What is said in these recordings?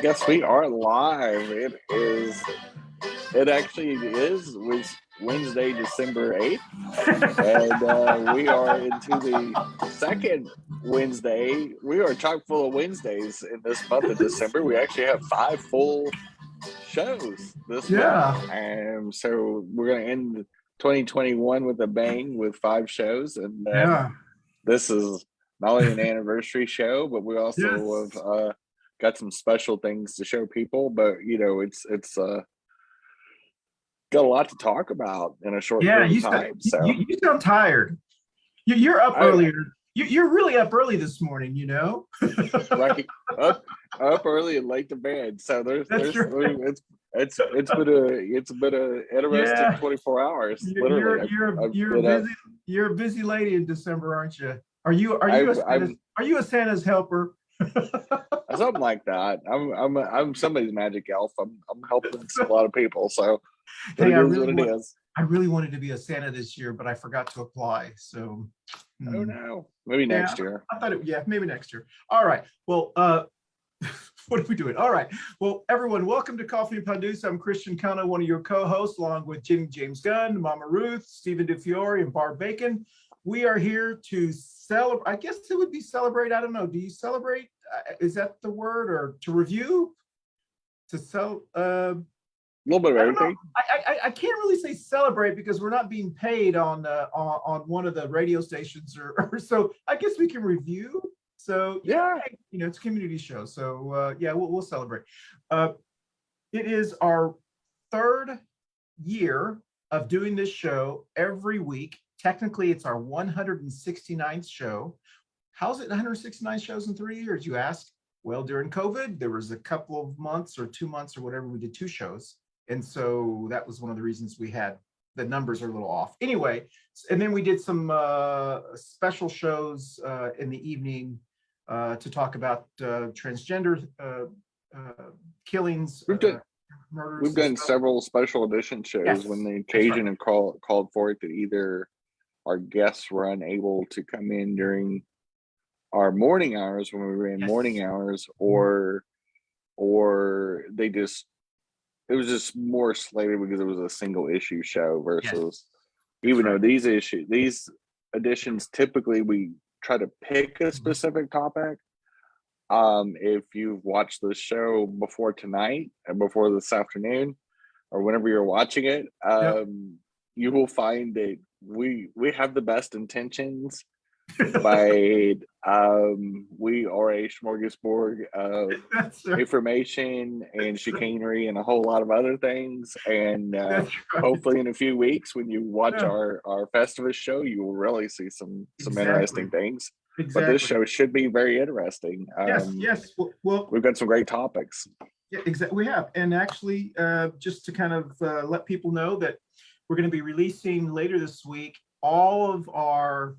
Guess we are live. It actually was Wednesday, December 8th. And we are into the second Wednesday. We are chock full of Wednesdays in this month of December. We actually have 5 full shows this month. And so we're going to end 2021 with a bang with 5 shows. And this is not only an anniversary show, but we also have got some special things to show people. But it's got a lot to talk about in a short period of time. You sound tired. You're up earlier. You're really up early this morning, Right, up early and late to bed. So it's been a interesting 24 hours. Literally, you're a busy lady in December, aren't you? Are you a Santa's helper? Something like that. I'm somebody's magic elf. I'm helping a lot of people. So hey, I really wanted to be a Santa this year, but I forgot to apply. So oh no, maybe next year. I thought maybe next year. All right. Well, what are we doing? All right. Well, everyone, welcome to Coffee Pan Dulce. I'm Christian Cano, one of your co-hosts, along with Jenny-Jaymes Gunn, Mama Ruth, Stephen DeFiore, and Barb Bacon. We are here to celebrate. I guess it would be celebrate. I don't know. Do you celebrate? Is that the word, or to review? To sell? A little bit of everything. I can't really say celebrate because we're not being paid on one of the radio stations, or so. I guess we can review. So it's a community show. So we'll celebrate. It is our 3rd year of doing this show every week. Technically, it's our 169th show. How's it 169 shows in 3 years, you ask? Well, during COVID, there was a couple of months or 2 months or whatever, we did 2 shows. And so that was one of the reasons we had, the numbers are a little off. Anyway, and then we did some special shows in the evening to talk about transgender killings, murders. We've done several special edition shows when the occasion had called for it, that either our guests were unable to come in during our morning hours when we ran morning hours, or it was just more slated because it was a single issue show versus even though these editions, typically we try to pick a specific topic. If you've watched the show before tonight and before this afternoon, or whenever you're watching it, you will find that we have the best intentions, but we are a smorgasbord of information and chicanery and a whole lot of other things. And hopefully in a few weeks, when you watch our Festivus show, you will really see some interesting things. But this show should be very interesting. Well, we've got some great topics. Yeah, exactly. We have. And actually, just to kind of let people know that we're going to be releasing later this week all of our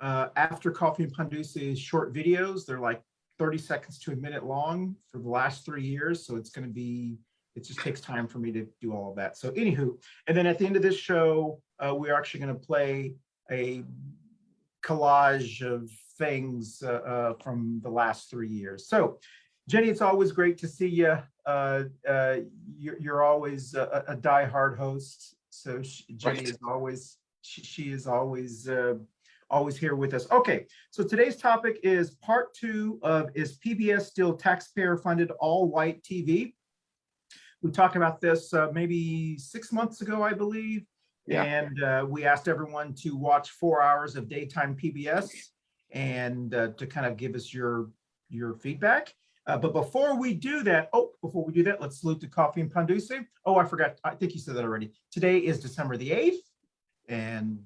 After Coffee Pan Dulce short videos. They're like 30 seconds to a minute long for the last 3 years. So it's going to be, it just takes time for me to do all of that. So anywho, and then at the end of this show, we're actually going to play a collage of things from the last 3 years. So Jenny, it's always great to see you. You're always a diehard host. So Jenny is always, she is always here with us. Okay, so today's topic is part 2 of Is PBS Still Taxpayer Funded All-White TV? We talked about this maybe 6 months ago, I believe. And we asked everyone to watch 4 hours of daytime PBS and to kind of give us your feedback. But before we do that, let's salute to Coffee Pan Dulce. Oh, I forgot. I think you said that already. Today is December the 8th and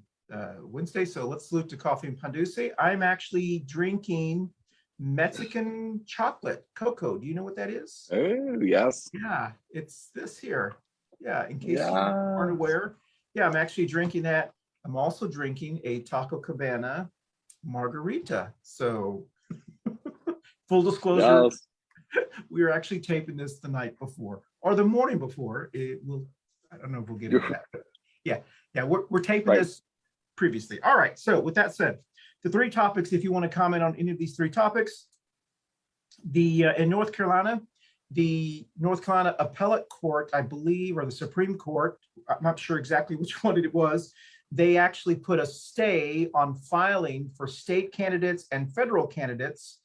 Wednesday. So let's salute to Coffee Pan Dulce. I'm actually drinking Mexican chocolate cocoa. Do you know what that is? Oh, yes. Yeah, it's this here. Yeah, in case you aren't aware. Yeah, I'm actually drinking that. I'm also drinking a Taco Cabana margarita. So full disclosure, we were actually taping this the night before or the morning before. I don't know if we'll get into that. But yeah, we're taping this previously. All right. So with that said, the 3 topics, if you want to comment on any of these 3 topics, in North Carolina, the North Carolina Appellate Court, I believe, or the Supreme Court, I'm not sure exactly which one it was, they actually put a stay on filing for state candidates and federal candidates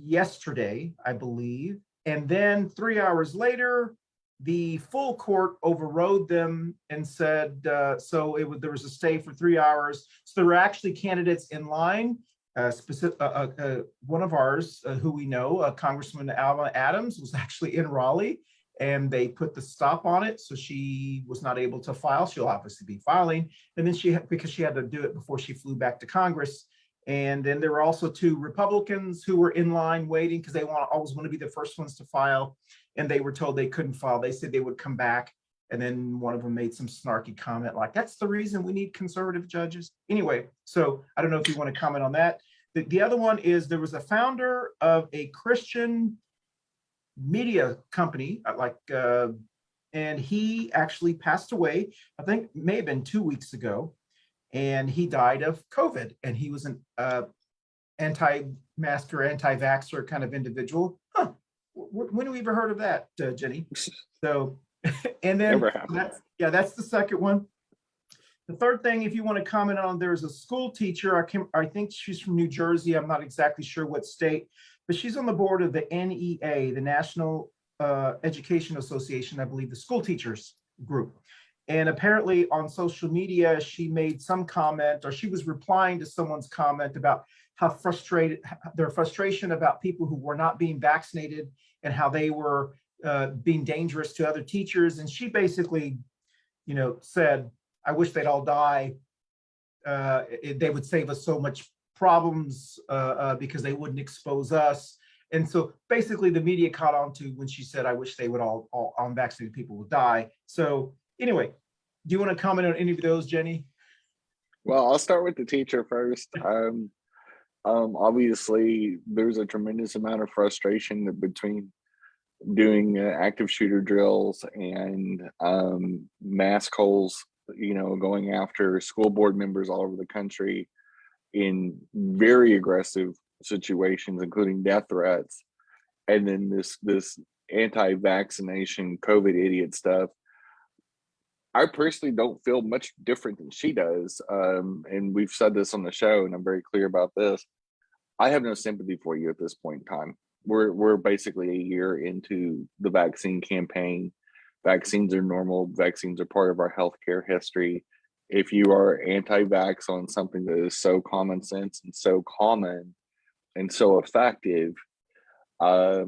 yesterday, I believe. And then 3 hours later, the full court overrode them and said, there was a stay for 3 hours. So there were actually candidates in line. One of ours, who we know, Congressman Alma Adams, was actually in Raleigh, and they put the stop on it, so she was not able to file. She'll obviously be filing, and then because she had to do it before she flew back to Congress. And then there were also 2 Republicans who were in line waiting because they always want to be the first ones to file, and they were told they couldn't file. They said they would come back, and then one of them made some snarky comment like, "That's the reason we need conservative judges." Anyway, so I don't know if you want to comment on that. The other one is there was a founder of a Christian media company, and he actually passed away, I think may have been 2 weeks ago. And he died of COVID, and he was an anti-masker, anti-vaxxer kind of individual. Huh. When have we ever heard of that, Jenny? So, and then that's the second one. The third thing, if you want to comment on, there's a school teacher. I think she's from New Jersey. I'm not exactly sure what state, but she's on the board of the NEA, the National Education Association, I believe, the school teachers group. And apparently on social media, she made some comment, or she was replying to someone's comment about how their frustration about people who were not being vaccinated and how they were being dangerous to other teachers. And she basically, said, "I wish they'd all die. They would save us so much problems because they wouldn't expose us." And so basically the media caught on to when she said, "I wish they would all unvaccinated people would die." So anyway, do you want to comment on any of those, Jenny? Well, I'll start with the teacher first. Obviously, there's a tremendous amount of frustration between doing active shooter drills and mask holes, going after school board members all over the country in very aggressive situations, including death threats. And then this anti-vaccination COVID idiot stuff. I personally don't feel much different than she does. And we've said this on the show, and I'm very clear about this. I have no sympathy for you at this point in time. We're basically a year into the vaccine campaign. Vaccines are normal. Vaccines are part of our healthcare history. If you are anti-vax on something that is so common sense and so common and so effective, I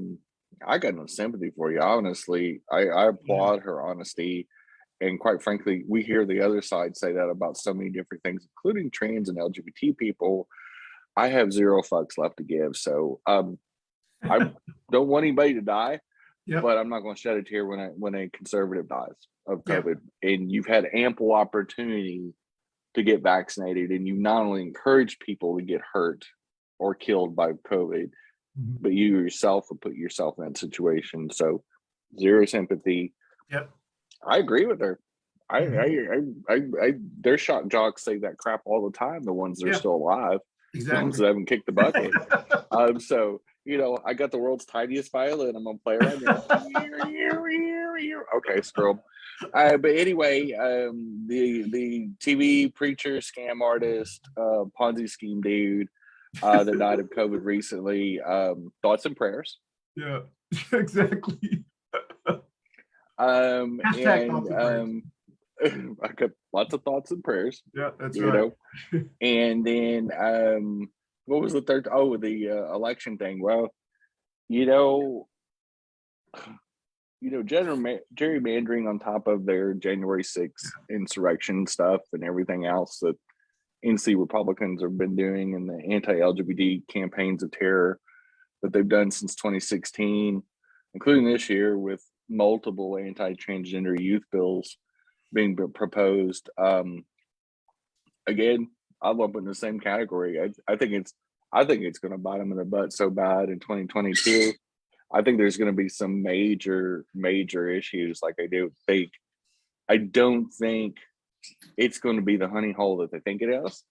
got no sympathy for you. Honestly, I applaud her honesty. And quite frankly, we hear the other side say that about so many different things, including trans and LGBT people. I have zero fucks left to give. So I don't want anybody to die, but I'm not going to shed a tear when a conservative dies of COVID. And you've had ample opportunity to get vaccinated, and you not only encourage people to get hurt or killed by COVID, but you yourself will put yourself in that situation. So zero sympathy. Yep. I agree with her. Their shock jocks say that crap all the time. The ones that are still alive, the ones that haven't kicked the bucket. So I got the world's tiniest violin. I'm gonna play right now. Okay, scroll. But anyway, the TV preacher, scam artist, Ponzi scheme dude that died of COVID recently. Thoughts and prayers. Yeah, exactly. I got lots of thoughts and prayers. Yeah, that's right. And then what was the third? Oh, the election thing. Well, gerrymandering on top of their January 6th insurrection stuff and everything else that NC Republicans have been doing, and the anti-LGBT campaigns of terror that they've done since 2016, including this year with multiple anti-transgender youth bills being proposed. Again, I lump it in the same category. I think it's going to bite them in the butt so bad in 2022. I think there's going to be some major issues. Like I don't think it's going to be the honey hole that they think it is.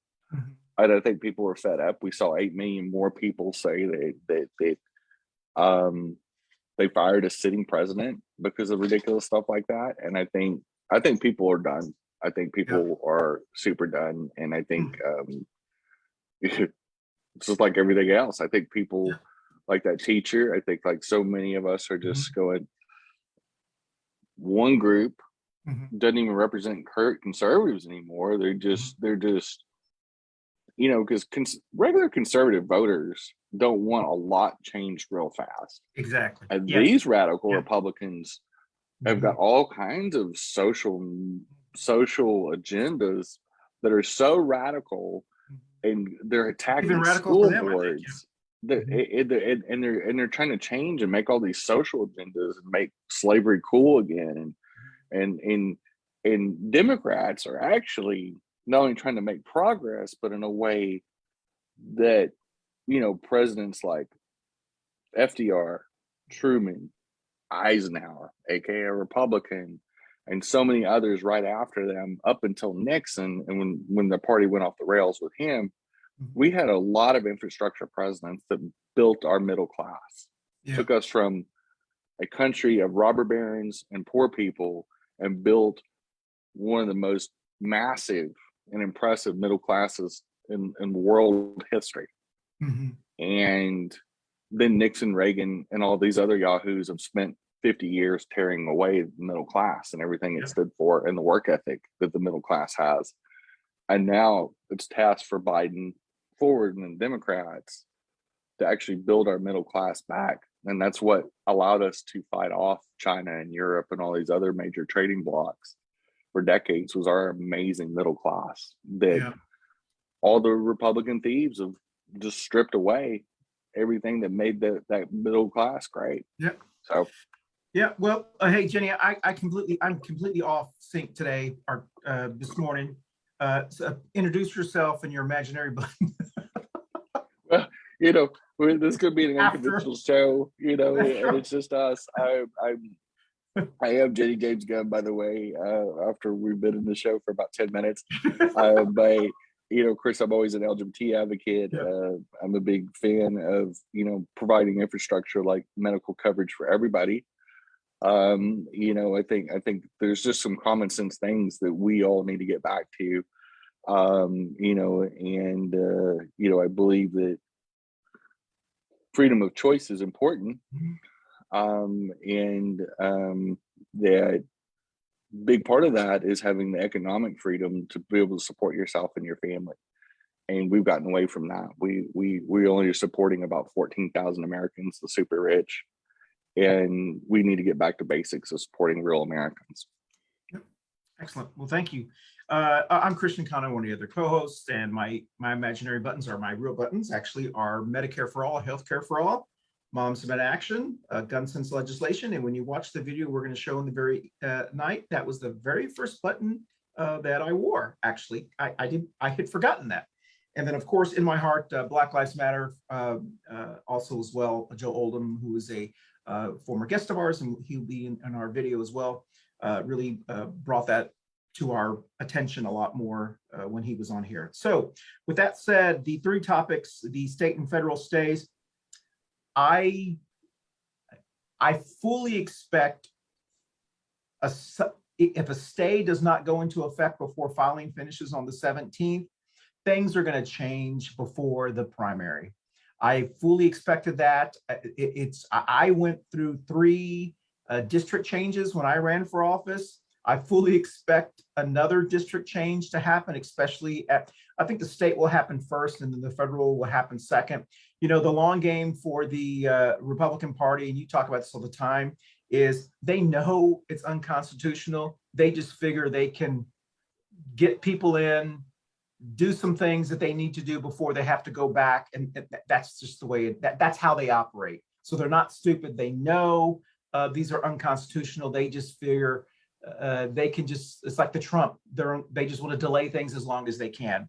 I don't think people are fed up. We saw 8 million more people say that they fired a sitting president because of ridiculous stuff like that. And I think people are done. I think people are super done. And I think it's just like everything else. I think people like that teacher. I think like so many of us are just going, one group doesn't even represent conservatives anymore. They're just, you know, because regular conservative voters don't want a lot changed real fast. Exactly. And these radical Republicans have got all kinds of social agendas that are so radical, and they're attacking school boards. And they're trying to change and make all these social agendas and make slavery cool again. And Democrats are actually not only trying to make progress, but in a way that, you know, presidents like FDR, Truman, Eisenhower, aka a Republican, and so many others right after them, up until Nixon, and when the party went off the rails with him, we had a lot of infrastructure presidents that built our middle class, took us from a country of robber barons and poor people and built one of the most massive and impressive middle classes in world history. And then Nixon, Reagan, and all these other yahoos have spent 50 years tearing away the middle class and everything it stood for and the work ethic that the middle class has. And now it's tasked for Biden forward and the Democrats to actually build our middle class back. And that's what allowed us to fight off China and Europe and all these other major trading blocs for decades, was our amazing middle class that all the Republican thieves have just stripped away everything that made that middle class great. So well, hey Jenny, I'm completely off sync today or this morning. So introduce yourself and your imaginary button. Well, you know, this could be an unconventional show, you know, and it's just us. I am Jenny-Jaymes Gunn, by the way, after we've been in the show for about 10 minutes. But, you know, Chris, I'm always an LGBT advocate. I'm a big fan of, you know, providing infrastructure like medical coverage for everybody. You know, I think there's just some common sense things that we all need to get back to, you know, and, you know, I believe that freedom of choice is important. And that big part of that is having the economic freedom to be able to support yourself and your family. And we've gotten away from that. We only are supporting about 14,000 Americans, the super rich. And we need to get back to basics of supporting real Americans. Excellent. Well, thank you. I'm Christian Cano, one of the other co-hosts, and my imaginary buttons are my real buttons, actually, are Medicare for all, healthcare for all, Moms in Action, gun sense legislation. And when you watch the video we're going to show in the very night, that was the very first button that I wore. Actually, I had forgotten that. And then, of course, in my heart, Black Lives Matter, also as well, Joe Oldham, who is a former guest of ours, and he'll be in our video as well, really brought that to our attention a lot more when he was on here. So with that said, the three topics, the state and federal stays, I fully expect if a stay does not go into effect before filing finishes on the 17th, things are going to change before the primary. I fully expected that. I went through 3 district changes when I ran for office. I fully expect another district change to happen, especially I think the state will happen first and then the federal will happen second. You know, the long game for the Republican Party, and you talk about this all the time, is they know it's unconstitutional. They just figure they can get people in, do some things that they need to do before they have to go back. And that's just the way, that's how they operate. So they're not stupid. They know these are unconstitutional. They just figure they can just, it's like the Trump, they just want to delay things as long as they can.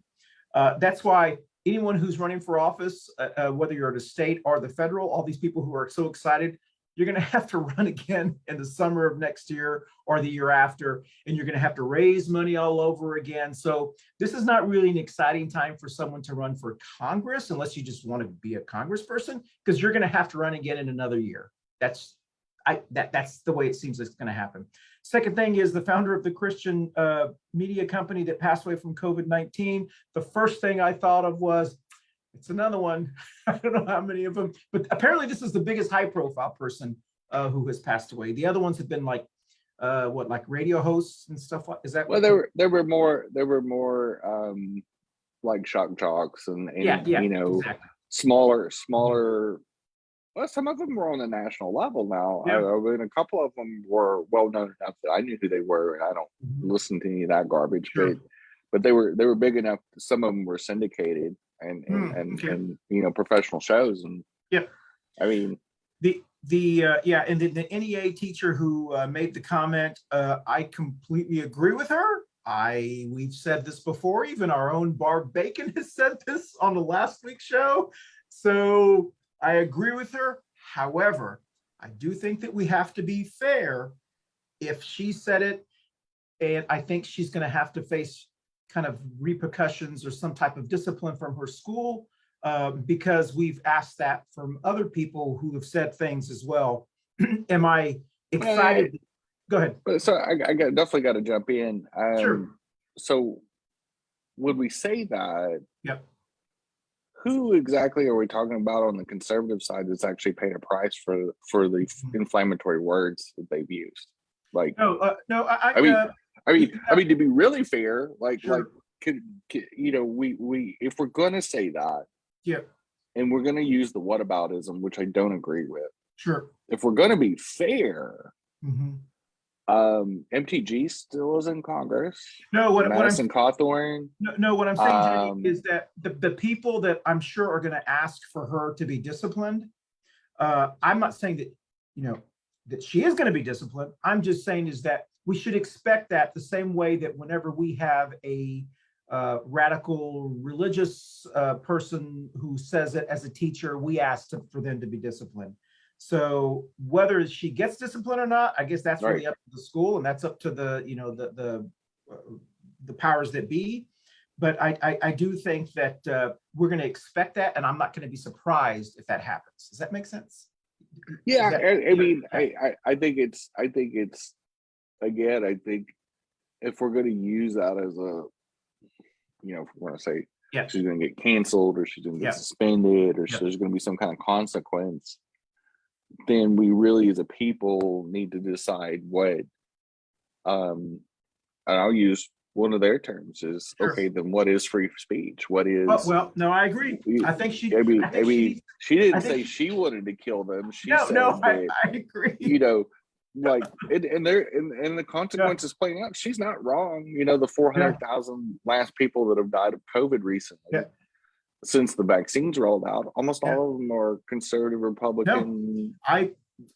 That's why anyone who's running for office, whether you're at a state or the federal, all these people who are so excited, you're going to have to run again in the summer of next year or the year after, and you're going to have to raise money all over again. So this is not really an exciting time for someone to run for Congress unless you just want to be a congressperson, because you're going to have to run again in another year. That's that's the way it seems it's going to happen. Second thing is the founder of the Christian media company that passed away from COVID-19. The first thing I thought of was, it's another one. I don't know how many of them, but apparently this is the biggest high profile person who has passed away. The other ones have been like, like radio hosts and stuff like, is that? Well, there were more like shock jocks and you know, exactly. smaller. Well, some of them were on a national level now. Yeah. I mean, a couple of them were well known enough that I knew who they were, and I don't listen to any of that garbage. Sure. But they were big enough. Some of them were syndicated and you know, professional shows. And I mean, and the NEA teacher who made the comment, I completely agree with her. We've said this before. Even our own Barb Bacon has said this on the last week's show. So I agree with her. However, I do think that we have to be fair. If she said it, and I think she's going to have to face kind of repercussions or some type of discipline from her school, because we've asked that from other people who have said things as well. Am I excited? Go ahead. So I definitely got to jump in. Sure. So would we say that? Yep. Who exactly are we talking about on the conservative side that's actually paid a price for the inflammatory words that they've used? Like, I mean, to be really fair, like, sure. you know, we if we're gonna say that, and we're gonna use the whataboutism, which I don't agree with. Sure. If we're gonna be fair, MTG still is in Congress. No, what I'm Madison Cawthorn. No, what I'm saying, Jenny, is that the people that I'm sure are going to ask for her to be disciplined. I'm not saying that, you know, that she is going to be disciplined. I'm just saying is that we should expect that the same way that whenever we have a radical religious person who says it as a teacher, we ask for them to be disciplined. So whether she gets disciplined or not, I guess that's really up to the school, and that's up to the, you know, the powers that be. But I do think that we're going to expect that, and I'm not going to be surprised if that happens. Does that make sense? Yeah, I mean, I think it's again, I think if we're going to use that as a, you know, if we're going to say she's going to get canceled or she's going to get suspended or there's going to be some kind of consequence, then we really as a people need to decide what, and I'll use one of their terms is, okay, then what is free speech? What is, well, no, I agree. I think she didn't say she wanted to kill them. She said that, I agree. You know, like, and the consequences playing out, she's not wrong. You know, the 400,000 last people that have died of COVID recently, since the vaccines rolled out, almost all of them are conservative Republican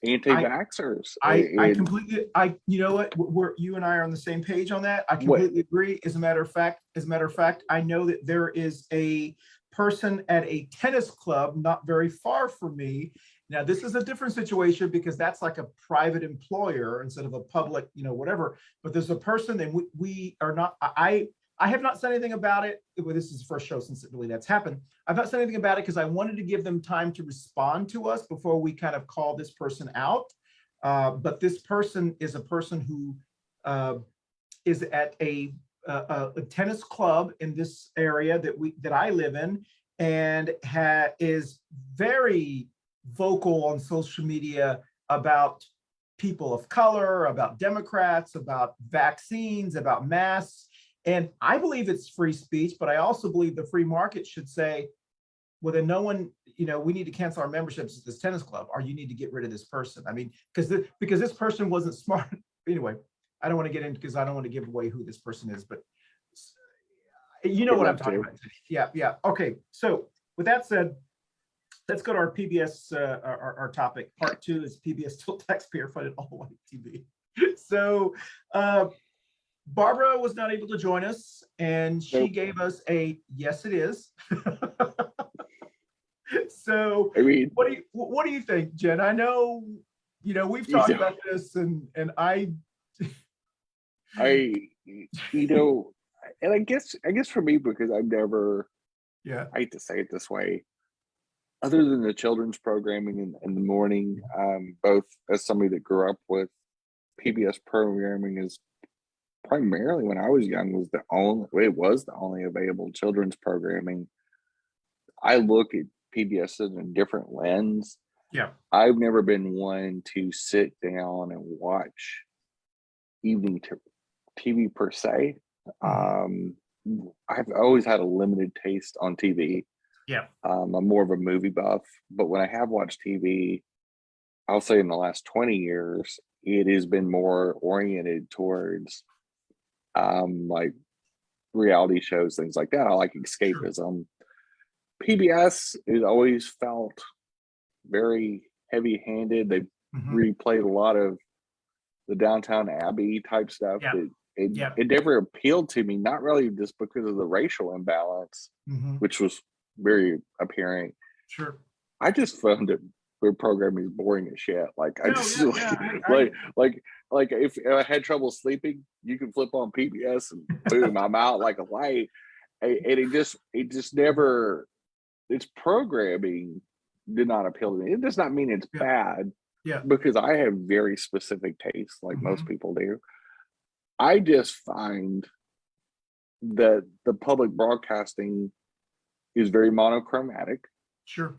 anti-vaxxers. I completely, you know what, you and I are on the same page on that. I completely agree. As a matter of fact, I know that there is a person at a tennis club not very far from me. Now, this is a different situation because that's like a private employer instead of a public, you know, whatever. But there's a person, and we are not, I have not said anything about it. Well, this is the first show since that's happened. I've not said anything about it because I wanted to give them time to respond to us before we kind of call this person out. But this person is a person who is at a tennis club in this area that I live in, and is very vocal on social media about people of color, about Democrats, about vaccines, about masks. And I believe it's free speech, but I also believe the free market should say, well, then no one, you know, we need to cancel our memberships at this tennis club, or you need to get rid of this person. I mean, because this person wasn't smart. Anyway, I don't want to get into, because I don't want to give away who this person is, but you know what I'm talking about. Yeah. Okay. So with that said, let's go to our PBS, our topic. Part 2 is PBS still taxpayer funded all white TV. So, Barbara was not able to join us, and she gave us a yes, it is. So, I mean, what do you think, Jen? I know, you know, we've talked about this, and I, you know, and I guess for me, because I've never, I hate to say it this way, other than the children's programming in the morning, both as somebody that grew up with PBS programming is primarily when I was young it was the only available children's programming. I look at PBS in a different lens. Yeah. I've never been one to sit down and watch evening TV per se. I've always had a limited taste on TV. Yeah. I'm more of a movie buff, but when I have watched TV, I'll say in the last 20 years, it has been more oriented towards like reality shows, things like that. I like escapism. PBS has always felt very heavy-handed. They replayed a lot of the Downtown Abbey type stuff. It never appealed to me, not really just because of the racial imbalance, which was very apparent. Sure. I just found it their programming is boring as shit. Like like if I had trouble sleeping, you can flip on PBS and boom, I'm out like a light. And it just never, its programming did not appeal to me. It does not mean it's bad. Yeah. Because I have very specific tastes, like most people do. I just find that the public broadcasting is very monochromatic. Sure.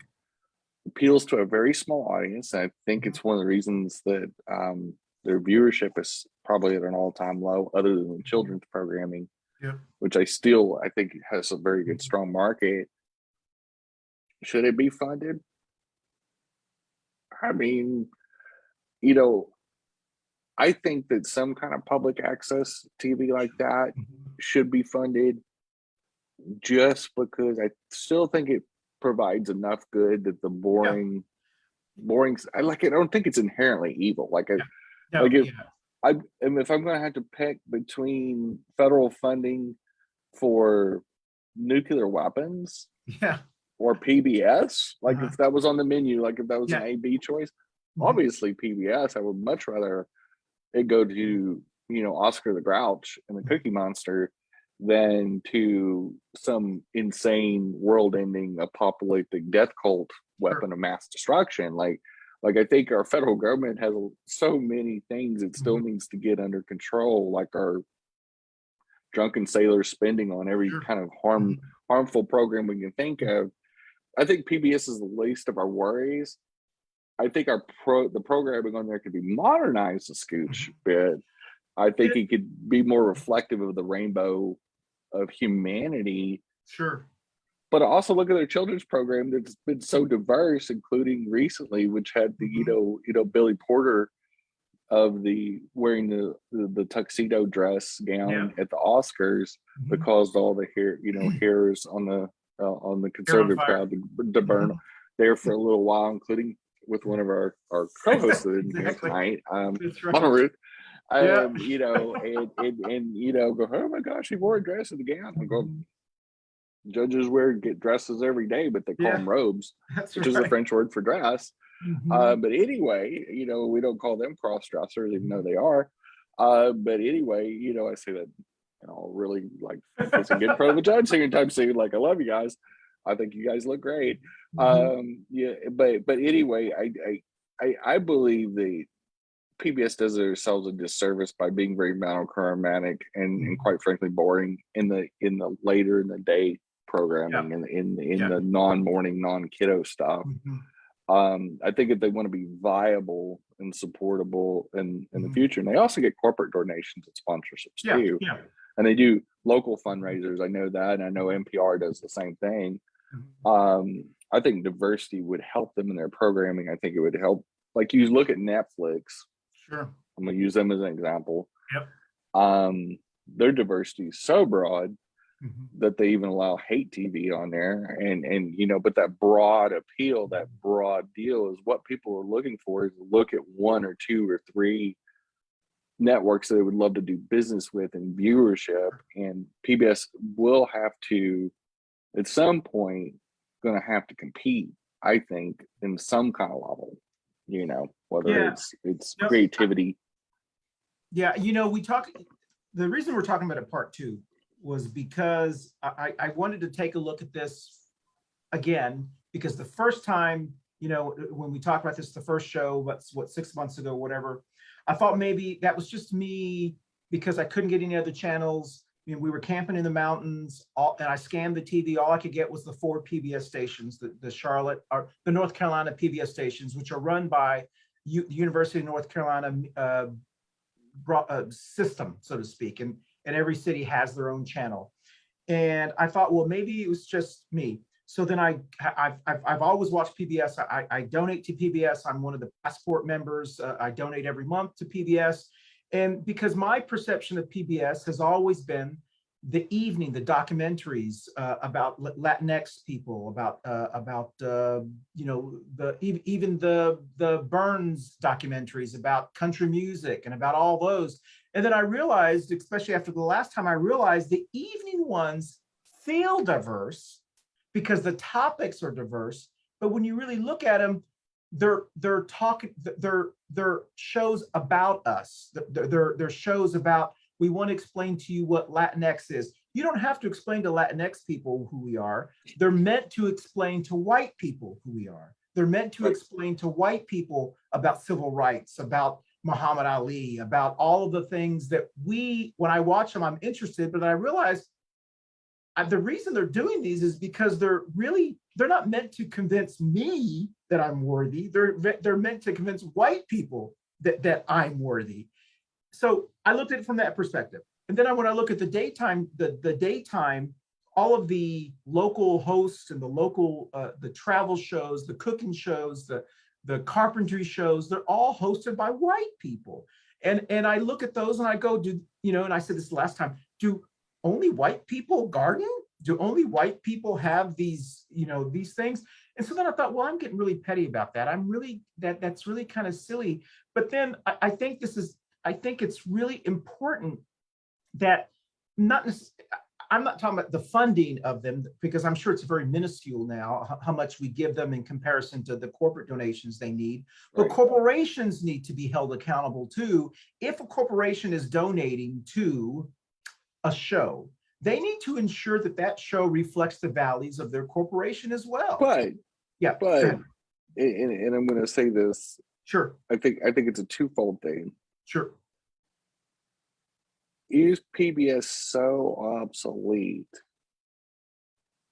Appeals to a very small audience. And I think it's one of the reasons that their viewership is probably at an all-time low, other than the children's programming, which I think has a very good, strong market. Should it be funded? I mean, you know, I think that some kind of public access TV like that should be funded, just because I still think it provides enough good that the boring, I don't think it's inherently evil. If I'm going to have to pick between federal funding for nuclear weapons, or PBS, if that was on the menu, if that was an A/B choice, obviously PBS. I would much rather it go to Oscar the Grouch and the Cookie Monster than to some insane world-ending apocalyptic death cult weapon of mass destruction. Like I think our federal government has so many things it still needs to get under control, like our drunken sailors spending on every kind of harmful program we can think of. I think PBS is the least of our worries. I think the programming on there could be modernized a scooch bit. I think it could be more reflective of the rainbow of humanity. Sure. But also look at their children's program that's been so diverse, including recently, which had the Billy Porter of wearing the tuxedo dress gown at the Oscars that caused all the hairs on the conservative crowd to burn there for a little while, including with one of our co-hosts that didn't here tonight, Mama Ruth. And go, oh my gosh, he wore a dress and a gown. I'm going, judges get dresses every day, but they call them robes, which is the French word for dress. But anyway, we don't call them cross dressers, even though they are. But anyway, I say that, really doesn't get in front of a judge anytime soon. I love you guys. I think you guys look great. But anyway, I believe the PBS does themselves a disservice by being very monochromatic and quite frankly boring in the later in the day programming and in the non-morning, non-kiddo stuff. I think if they want to be viable and supportable in the future, and they also get corporate donations and sponsorships too. And they do local fundraisers. I know that, and I know NPR does the same thing. I think diversity would help them in their programming. I think it would help. You look at Netflix. Sure. I'm going to use them as an example. Their diversity is so broad that they even allow hate TV on there. And but that broad appeal, that broad deal is what people are looking for, is look at one or two or three networks that they would love to do business with and viewership. And PBS will have to, at some point, going to have to compete, I think, in some kind of level, whether it's creativity. The reason we're talking about it part two was because I wanted to take a look at this again, because the first time, when we talked about this, the first show, what 6 months ago, whatever, I thought maybe that was just me because I couldn't get any other channels. We were camping in the mountains, and I scanned the TV. All I could get was the 4 PBS stations, the Charlotte or the North Carolina PBS stations, which are run by the University of North Carolina system, so to speak, and every city has their own channel. And I thought, well, maybe it was just me. So then I've always watched PBS. I donate to PBS. I'm one of the Passport members. I donate every month to PBS. And because my perception of PBS has always been the evening, the documentaries about Latinx people, about even the Burns documentaries about country music and about all those. And then I realized, especially after the last time, I realized the evening ones feel diverse because the topics are diverse. But when you really look at them, they're shows about us. They're shows about, we want to explain to you what Latinx is. You don't have to explain to Latinx people who we are. They're meant to explain to white people who we are. They're meant to explain to white people about civil rights, about Muhammad Ali, about all of the things that when I watch them, I'm interested, but I realize the reason they're doing these is because they're not meant to convince me that I'm worthy. They're meant to convince white people that I'm worthy. So I looked at it from that perspective. And then when I look at the daytime, the daytime, all of the local hosts and the local, the travel shows, the cooking shows, the carpentry shows, they're all hosted by white people. And I look at those and I go, and I said this last time, do only white people garden? Do only white people have these, these things? And so then I thought, well, I'm getting really petty about that. That's really kind of silly. But then I think it's really important that I'm not talking about the funding of them, because I'm sure it's very minuscule now, how much we give them in comparison to the corporate donations they need. But corporations need to be held accountable too. If a corporation is donating to a show, they need to ensure that show reflects the values of their corporation as well. And I'm going to say this. Sure. I think it's a twofold thing. Sure. Is PBS so obsolete?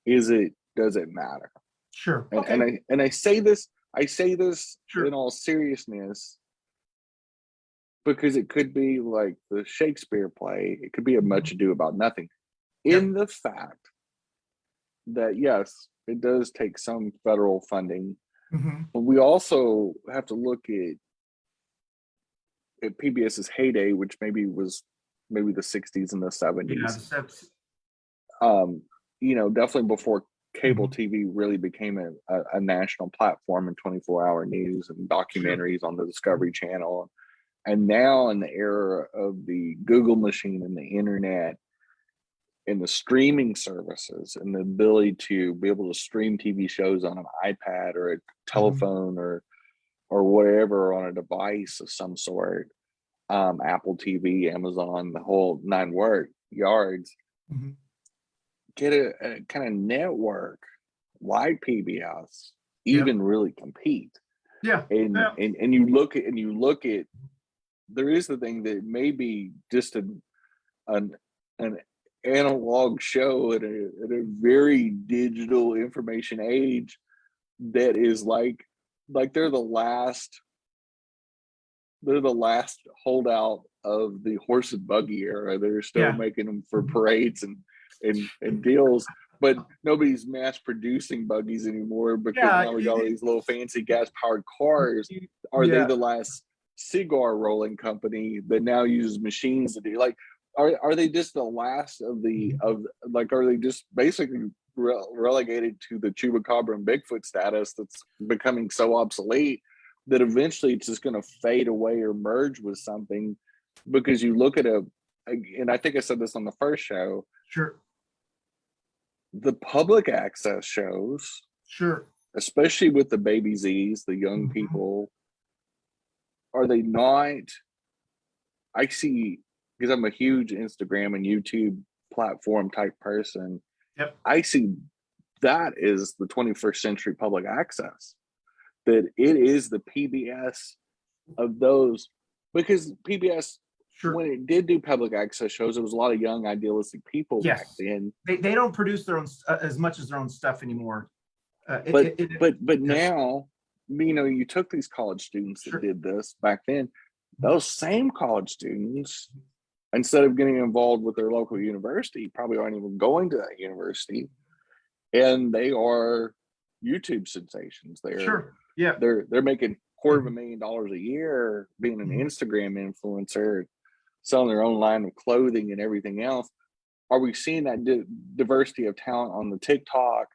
Does it matter? Sure. And I say this Sure. in all seriousness, because it could be like the Shakespeare play. It could be a Much Ado About Nothing. In the fact that, yes, it does take some federal funding, but we also have to look at PBS's heyday, which maybe was the 60s and the 70s. Definitely before cable TV really became a national platform and 24-hour news and documentaries on the Discovery Channel. And now in the era of the Google machine and the internet and the streaming services and the ability to be able to stream TV shows on an iPad or a telephone or whatever on a device of some sort, Apple TV, Amazon, the whole 9 yards, get a kind of network like PBS even really compete. And you look at there is the thing that may be just an analog show at a very digital information age that is like they're the last holdout of the horse and buggy era. They're still making them for parades and deals, but nobody's mass producing buggies anymore because now we got all these little fancy gas powered cars. Are they the last cigar rolling company that now uses machines to do are they just the last are they just basically relegated to the Chupacabra and Bigfoot status that's becoming so obsolete that eventually it's just going to fade away or merge with something? Because you look at and I think I said this on the first show, the public access shows, especially with the Baby Z's, the young people, are they not? I see, because I'm a huge Instagram and YouTube platform type person. I see that is the 21st century public access, that it is the PBS of those, because PBS, Sure. when it did do public access shows, there was a lot of young idealistic people back then. They don't produce their own as much as their own stuff anymore. But now, you know, you took these college students that did this back then, those same college students, instead of getting involved with their local university, probably aren't even going to that university, and they are YouTube sensations. They're making $250,000 a year being an Instagram influencer, selling their own line of clothing and everything else. Are we seeing that diversity of talent on the TikTok?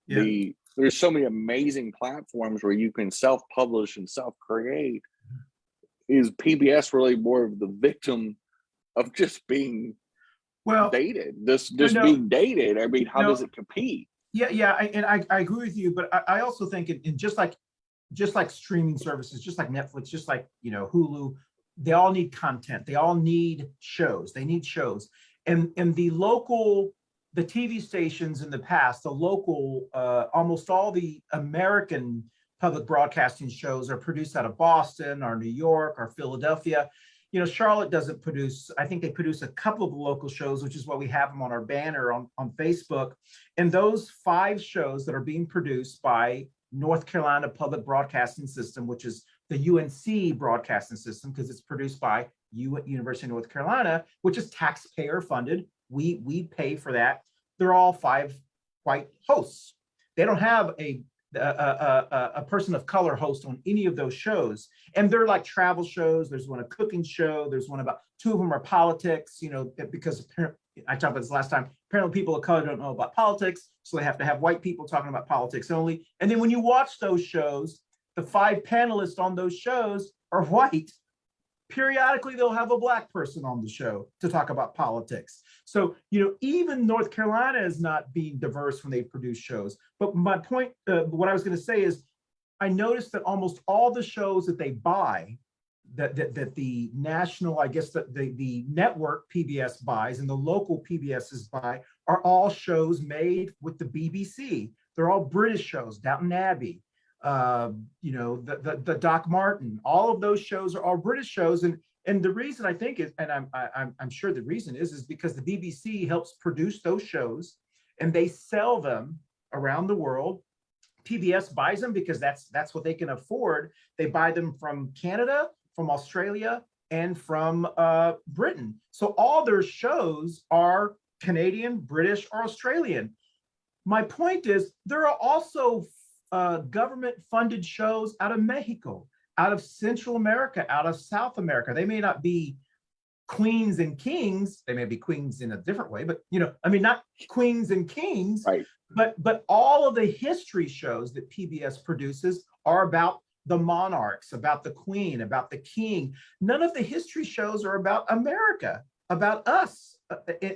There's so many amazing platforms where you can self-publish and self-create. Is PBS really more of the victim of just being dated? Being dated. I mean, how does it compete? I agree with you, but I also think just like streaming services, just like Netflix, just like, you know, Hulu, they all need content. They all need shows. They need shows. And the TV stations in the past, the local, almost all the American public broadcasting shows are produced out of Boston or New York or Philadelphia. You know, Charlotte doesn't produce, I think they produce a couple of local shows, which is why we have them on our banner on Facebook. And those 5 shows that are being produced by North Carolina Public Broadcasting System, which is the UNC broadcasting system, because it's produced by University of North Carolina, which is taxpayer funded. We pay for that. They're all 5 white hosts. They don't have a person of color host on any of those shows. And they're like travel shows. There's one a cooking show. There's one about 2 of them are politics, you know, because apparently, I talked about this last time, apparently people of color don't know about politics. So they have to have white people talking about politics only. And then when you watch those shows, the 5 panelists on those shows are white. Periodically, they'll have a black person on the show to talk about politics. So, you know, even North Carolina is not being diverse when they produce shows. But my point, what I was going to say is, I noticed that almost all the shows that they buy, that the national, I guess the network PBS buys and the local PBSs buy, are all shows made with the BBC. They're all British shows, Downton Abbey, you know, the Doc Martin, all of those shows are all British shows. And the reason I think is, and I'm sure the reason is because the BBC helps produce those shows and they sell them around the world. PBS buys them because that's what they can afford. They buy them from Canada, from Australia, and from Britain. So all their shows are Canadian, British, or Australian. My point is, there are also government-funded shows out of Mexico, out of Central America, out of South America. They may not be queens and kings. They may be queens in a different way, but, you know, I mean, not queens and kings, right. But all of the history shows that PBS produces are about the monarchs, about the queen, about the king. None of the history shows are about America, about us.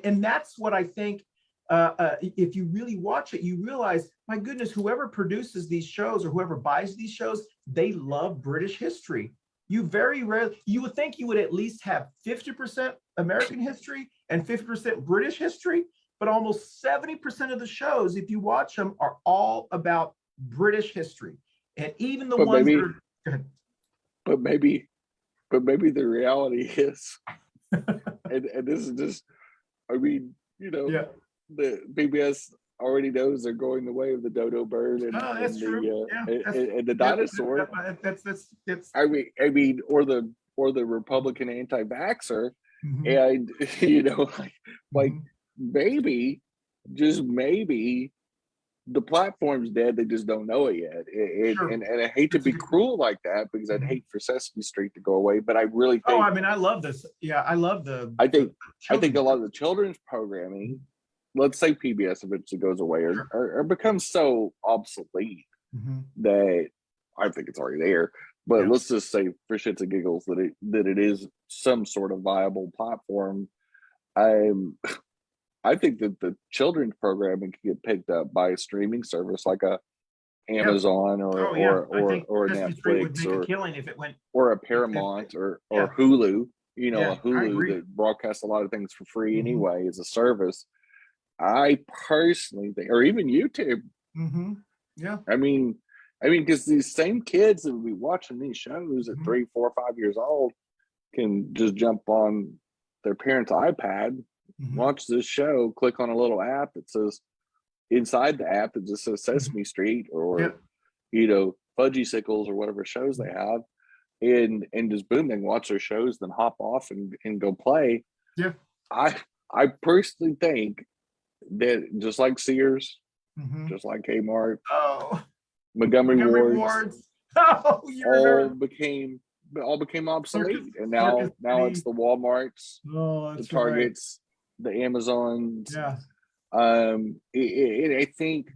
And that's what I think, if you really watch it, you realize, my goodness, whoever produces these shows or whoever buys these shows, they love British history. You very rarely, you would think you would at least have 50% American history and 50% British history, but almost 70% of the shows, if you watch them, are all about British history. And even the ones that are, go ahead. But maybe the reality is, and this is just, I mean, you know, the PBS already knows they're going the way of the dodo bird and, that's true. And the dinosaur. That's I mean, or the Republican anti-vaxxer, and you know, like maybe, just maybe, the platform's dead. They just don't know it yet. And I hate to be cruel like that, because I'd hate for Sesame Street to go away. But I really think. Oh, I mean, I love this. Yeah, I love the. I think a lot of the children's programming, let's say PBS eventually goes away or becomes so obsolete that I think it's already there. But let's just say, for shits and giggles, that it is some sort of viable platform. I think that the children's programming can get picked up by a streaming service like a Amazon or Netflix would make a killing if it went, or a Paramount or Hulu. You know, a Hulu that broadcasts a lot of things for free anyway as a service. I personally think, or even YouTube, Yeah. I mean, because these same kids that would be watching these shows at 3, 4, 5 years old can just jump on their parents' iPad, watch this show, click on a little app that says, inside the app it just says Sesame Street or Fudgy Sickles or whatever shows they have, and just boom, they can watch their shows, then hop off and go play. Yeah. I personally think that just like Sears, just like Kmart, Montgomery Wards, all became obsolete, and now it's the Walmarts, the Targets, the Amazons. Yeah. I think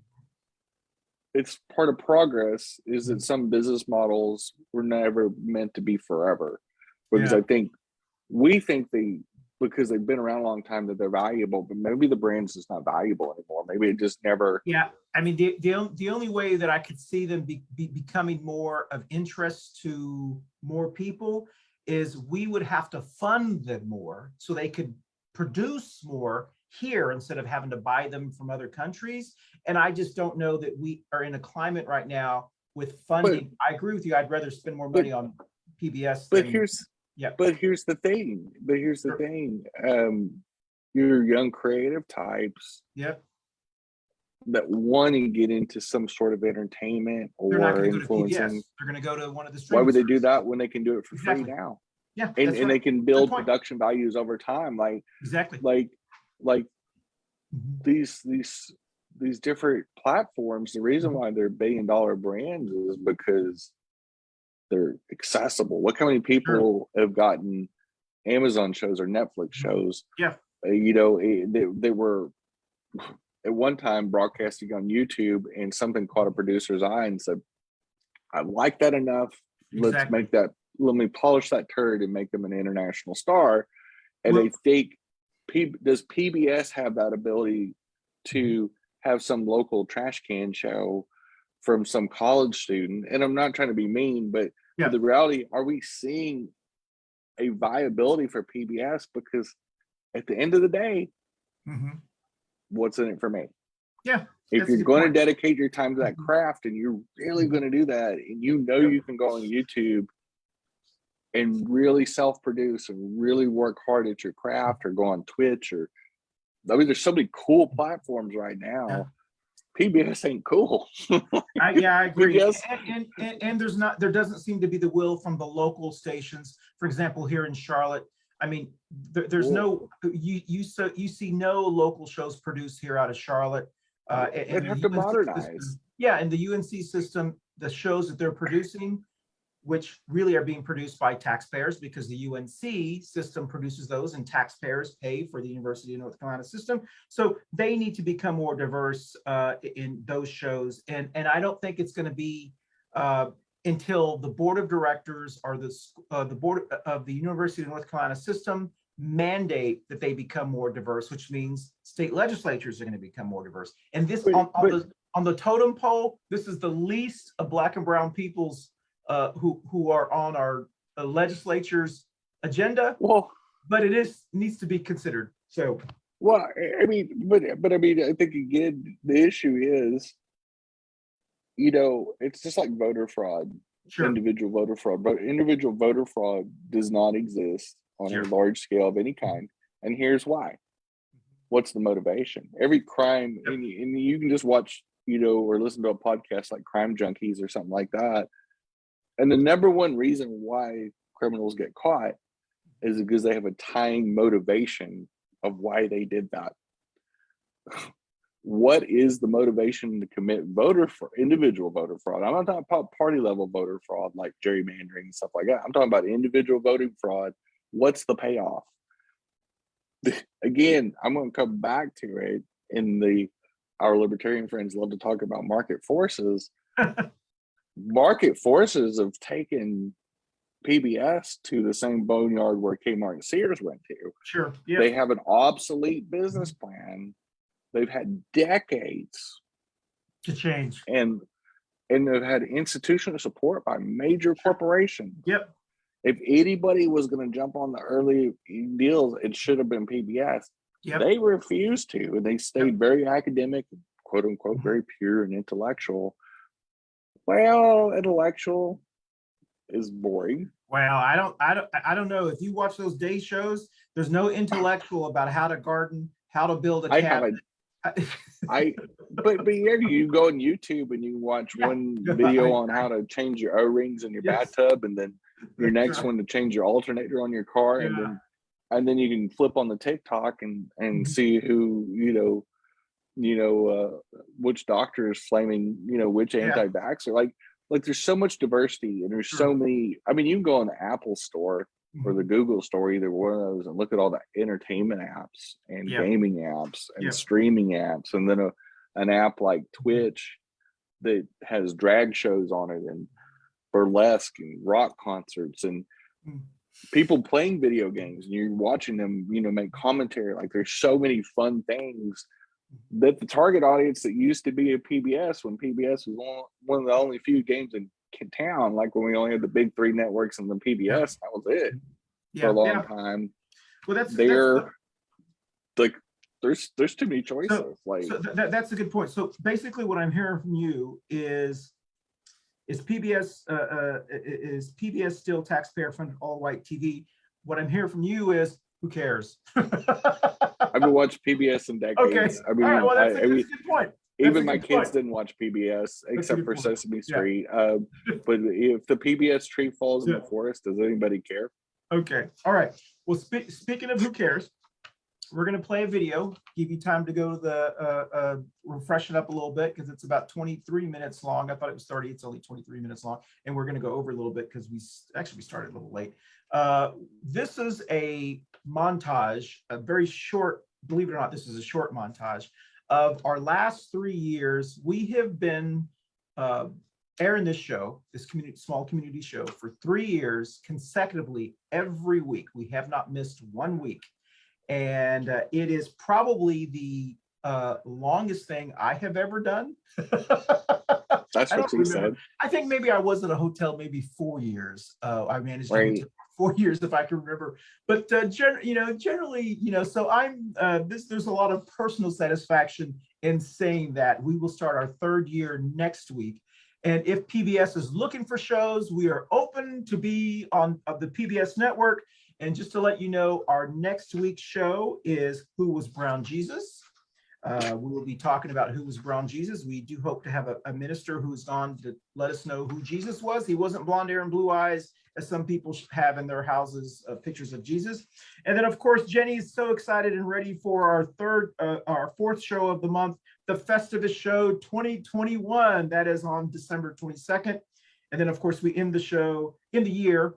it's part of progress is that some business models were never meant to be forever, because I think we think because they've been around a long time that they're valuable, but maybe the brand's just not valuable anymore. Maybe it just never. Yeah, I mean, the only way that I could see them becoming more of interest to more people is we would have to fund them more so they could produce more here instead of having to buy them from other countries. And I just don't know that we are in a climate right now with funding. I agree with you. I'd rather spend more money on PBS. But here's the thing. You're young creative types. Yep. That want to get into some sort of entertainment or influencing. They're going to go to one of the streamers. Why would they do that when they can do it for free now? Yeah, and they can build production values over time. Like these different platforms. The reason why they're billion-dollar brands is because they're accessible. Look how many people have gotten Amazon shows or Netflix shows. Yeah. They were at one time broadcasting on YouTube, and something caught a producer's eye and said, I like that enough. Let's make that, let me polish that turd and make them an international star. And I think, does PBS have that ability to have some local trash can show from some college student? And I'm not trying to be mean, but the reality, are we seeing a viability for PBS? Because at the end of the day, what's in it for me? Yeah. If you're going to dedicate your time to that craft and you're really going to do that, and you can go on YouTube and really self-produce and really work hard at your craft, or go on Twitch, or there's so many cool platforms right now. PBS ain't cool. I agree. And there doesn't seem to be the will from the local stations. For example, here in Charlotte, I mean, there's you see no local shows produced here out of Charlotte. They have to modernize. System, and the UNC system, the shows that they're producing, which really are being produced by taxpayers, because the UNC system produces those and taxpayers pay for the University of North Carolina system. So they need to become more diverse in those shows. And I don't think it's going to be until the board of directors or the board of the University of North Carolina system mandate that they become more diverse, which means state legislatures are going to become more diverse. And this on the totem pole, this is the least of Black and brown people's who are on our legislature's agenda. Well, but it needs to be considered. So, well, I mean, but I mean, I think again, the issue is, it's just like voter fraud, individual voter fraud. But individual voter fraud does not exist on a large scale of any kind, and here's why. What's the motivation? Every crime, and you can just watch, or listen to a podcast like Crime Junkies or something like that. And the number one reason why criminals get caught is because they have a tying motivation of why they did that. What is the motivation to commit individual voter fraud? I'm not talking about party level voter fraud like gerrymandering and stuff like that. I'm talking about individual voting fraud. What's the payoff? Again, I'm going to come back to it. Our libertarian friends love to talk about market forces. Market forces have taken PBS to the same boneyard where Kmart and Sears went to. Sure. Yeah. They have an obsolete business plan. They've had decades to change. And they've had institutional support by major corporations. Yep. If anybody was going to jump on the early deals, it should have been PBS. Yep. They refused to, and they stayed very academic, quote unquote Mhm. very pure and intellectual. Well, intellectual is boring. Well, I don't know. If you watch those day shows, there's no intellectual about how to garden, how to build a I cabinet. haven't. But yeah, you go on YouTube and you watch Yeah. one video on how to change your O-rings in your Yes. bathtub, and then your That's next right. one to change your alternator on your car, Yeah. and then you can flip on the TikTok and Mhm. see who which doctor is flaming which Yeah. anti-vaxxer. Like there's so much diversity, and there's so Sure. many. I mean, you can go on the Apple store or the Mhm. Google store, either one of those, and look at all the entertainment apps and Yeah. gaming apps and Yeah. streaming apps, and then an app like Mhm. Twitch that has drag shows on it and burlesque and rock concerts and Mhm. people playing video games, and you're watching them make commentary. Like there's so many fun things that the target audience that used to be at PBS, when PBS was one of the only few games in town, like when we only had the big three networks and the Yeah. PBS, that was it for a Yeah. long Yeah. time. Well, that's They're like there's too many choices. That's a good point. So basically, what I'm hearing from you is PBS is PBS still taxpayer funded all white TV? What I'm hearing from you is who cares? I haven't watched PBS in decades. Okay. I mean, all right. Well, that's a good point. Even my kids didn't watch PBS That's except for Sesame Yeah. Street. But if the PBS tree falls in Yeah. the forest, does anybody care? Okay. All right. Well, speaking of who cares, we're going to play a video, give you time to go to the refresh it up a little bit, because it's about 23 minutes long. I thought it was 30. It's only 23 minutes long. And we're going to go over a little bit because we started a little late. This is a montage, a very short, believe it or not, this is a short montage of our last 3 years. We have been airing this show, this small community show, for 3 years consecutively every week. We have not missed 1 week. And it is probably the longest thing I have ever done. That's what she said. I think maybe I was at a hotel maybe 4 years. I managed a Right. hotel 4 years, if I can remember. But generally, so I'm there's a lot of personal satisfaction in saying that we will start our 3rd year next week. And if PBS is looking for shows, we are open to be on the PBS network. And just to let you know, our next week's show is Who Was Brown Jesus? We will be talking about who was Brown Jesus. We do hope to have a minister who's on to let us know who Jesus was. He wasn't blonde hair and blue eyes, as some people have in their houses pictures of Jesus. And then, of course, Jenny is so excited and ready for our 4th show of the month, the Festivus Show 2021. That is on December 22nd. And then, of course, we end the year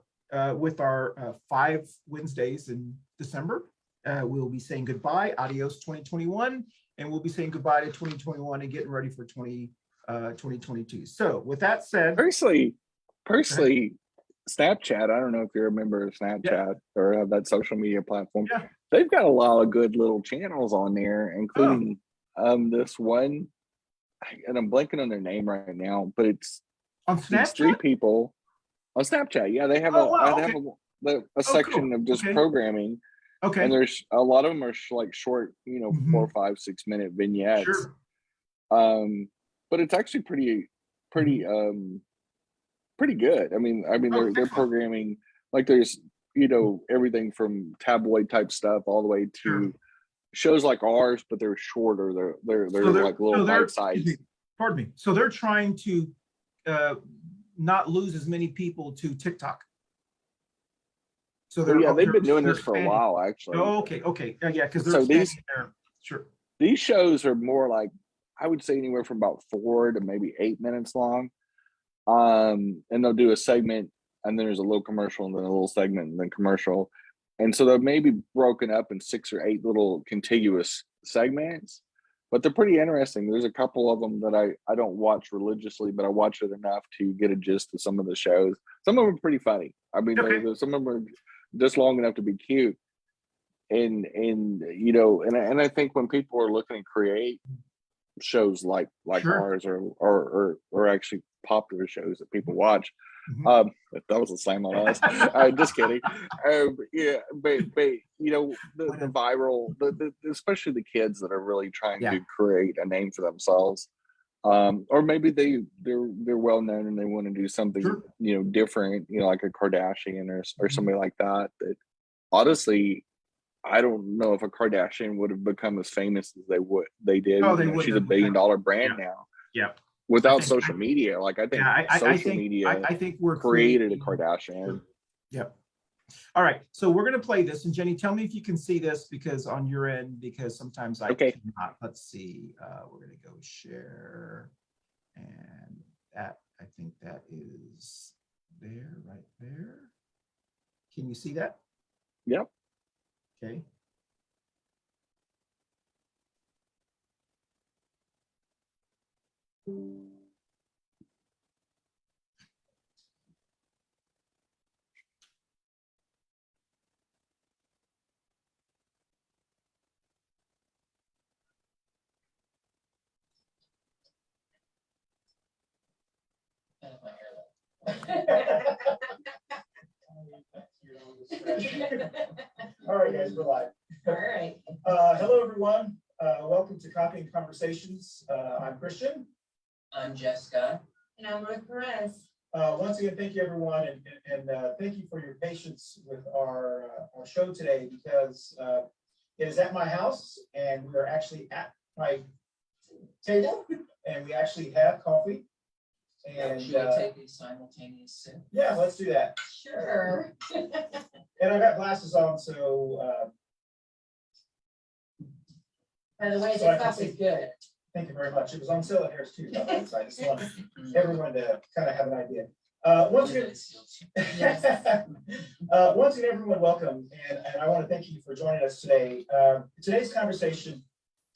with our 5 Wednesdays in December. We'll be saying goodbye, adios 2021, and we'll be saying goodbye to 2021 and getting ready for 2022. So with that said, Personally, Snapchat, I don't know if you're a member of Snapchat or have that social media platform. Yeah. They've got a lot of good little channels on there, including this one, and I'm blanking on their name right now, but it's on these 3 Snapchat? people on Snapchat. Yeah, they have a section cool. of just Okay. programming. Okay. And there's a lot of them are like short, Mhm. 4, 5, 6 minute vignettes. Sure. But it's actually pretty good. I mean, they're excellent. programming, like there's everything from tabloid type stuff all the way to Sure. shows like ours, but they're shorter. They're like little bite sized. Pardon me. So they're trying to not lose as many people to TikTok. So They've been doing this for a while, actually. Oh, okay. Yeah, because they're So expanding there. Sure. These shows are more like, I would say, anywhere from about 4 to maybe 8 minutes long. And they'll do a segment, and then there's a little commercial, and then a little segment, and then commercial. And so they're maybe broken up in 6 or 8 little contiguous segments, but they're pretty interesting. There's a couple of them that I don't watch religiously, but I watch it enough to get a gist of some of the shows. Some of them are pretty funny. I mean, some of them are just long enough to be cute. And I think when people are looking to create, shows like Sure. ours or actually popular shows that people watch. Mhm. That was a slam on us. Just kidding. Yeah, but you know the viral, especially the kids that are really trying to create a name for themselves, or maybe they're well known and they want to do something you know different, you know, like a Kardashian or somebody like that. That honestly, I don't know if a Kardashian would have become as famous as they did. Oh, they You know, she's wouldn't a have. billion-dollar brand now Yeah. without social media. Like I think social media I think we're created a creating. Kardashian. Yep. All right. So we're going to play this. And Jenny, tell me if you can see this because on your end, because sometimes I cannot. Let's see. We're going to go share. And that, I think that is there, right there. Can you see that? Yep. Okay. All right, guys, we're live. All right. Hello, everyone. Welcome to Coffee and Conversations. I'm Christian. I'm Jessica. And I'm Ruth Perez. Once again, thank you, everyone, and thank you for your patience with our show today because it is at my house, and we are actually at my table, and we actually have coffee. And should we take a simultaneous sip? Yeah, let's do that. Sure. And I got glasses on, so. By the way, this coffee is good. Thank you very much. It was on sale at Harris too. So I just wanted everyone to kind of have an idea. Once again, everyone, welcome, and I want to thank you for joining us today. Today's conversation,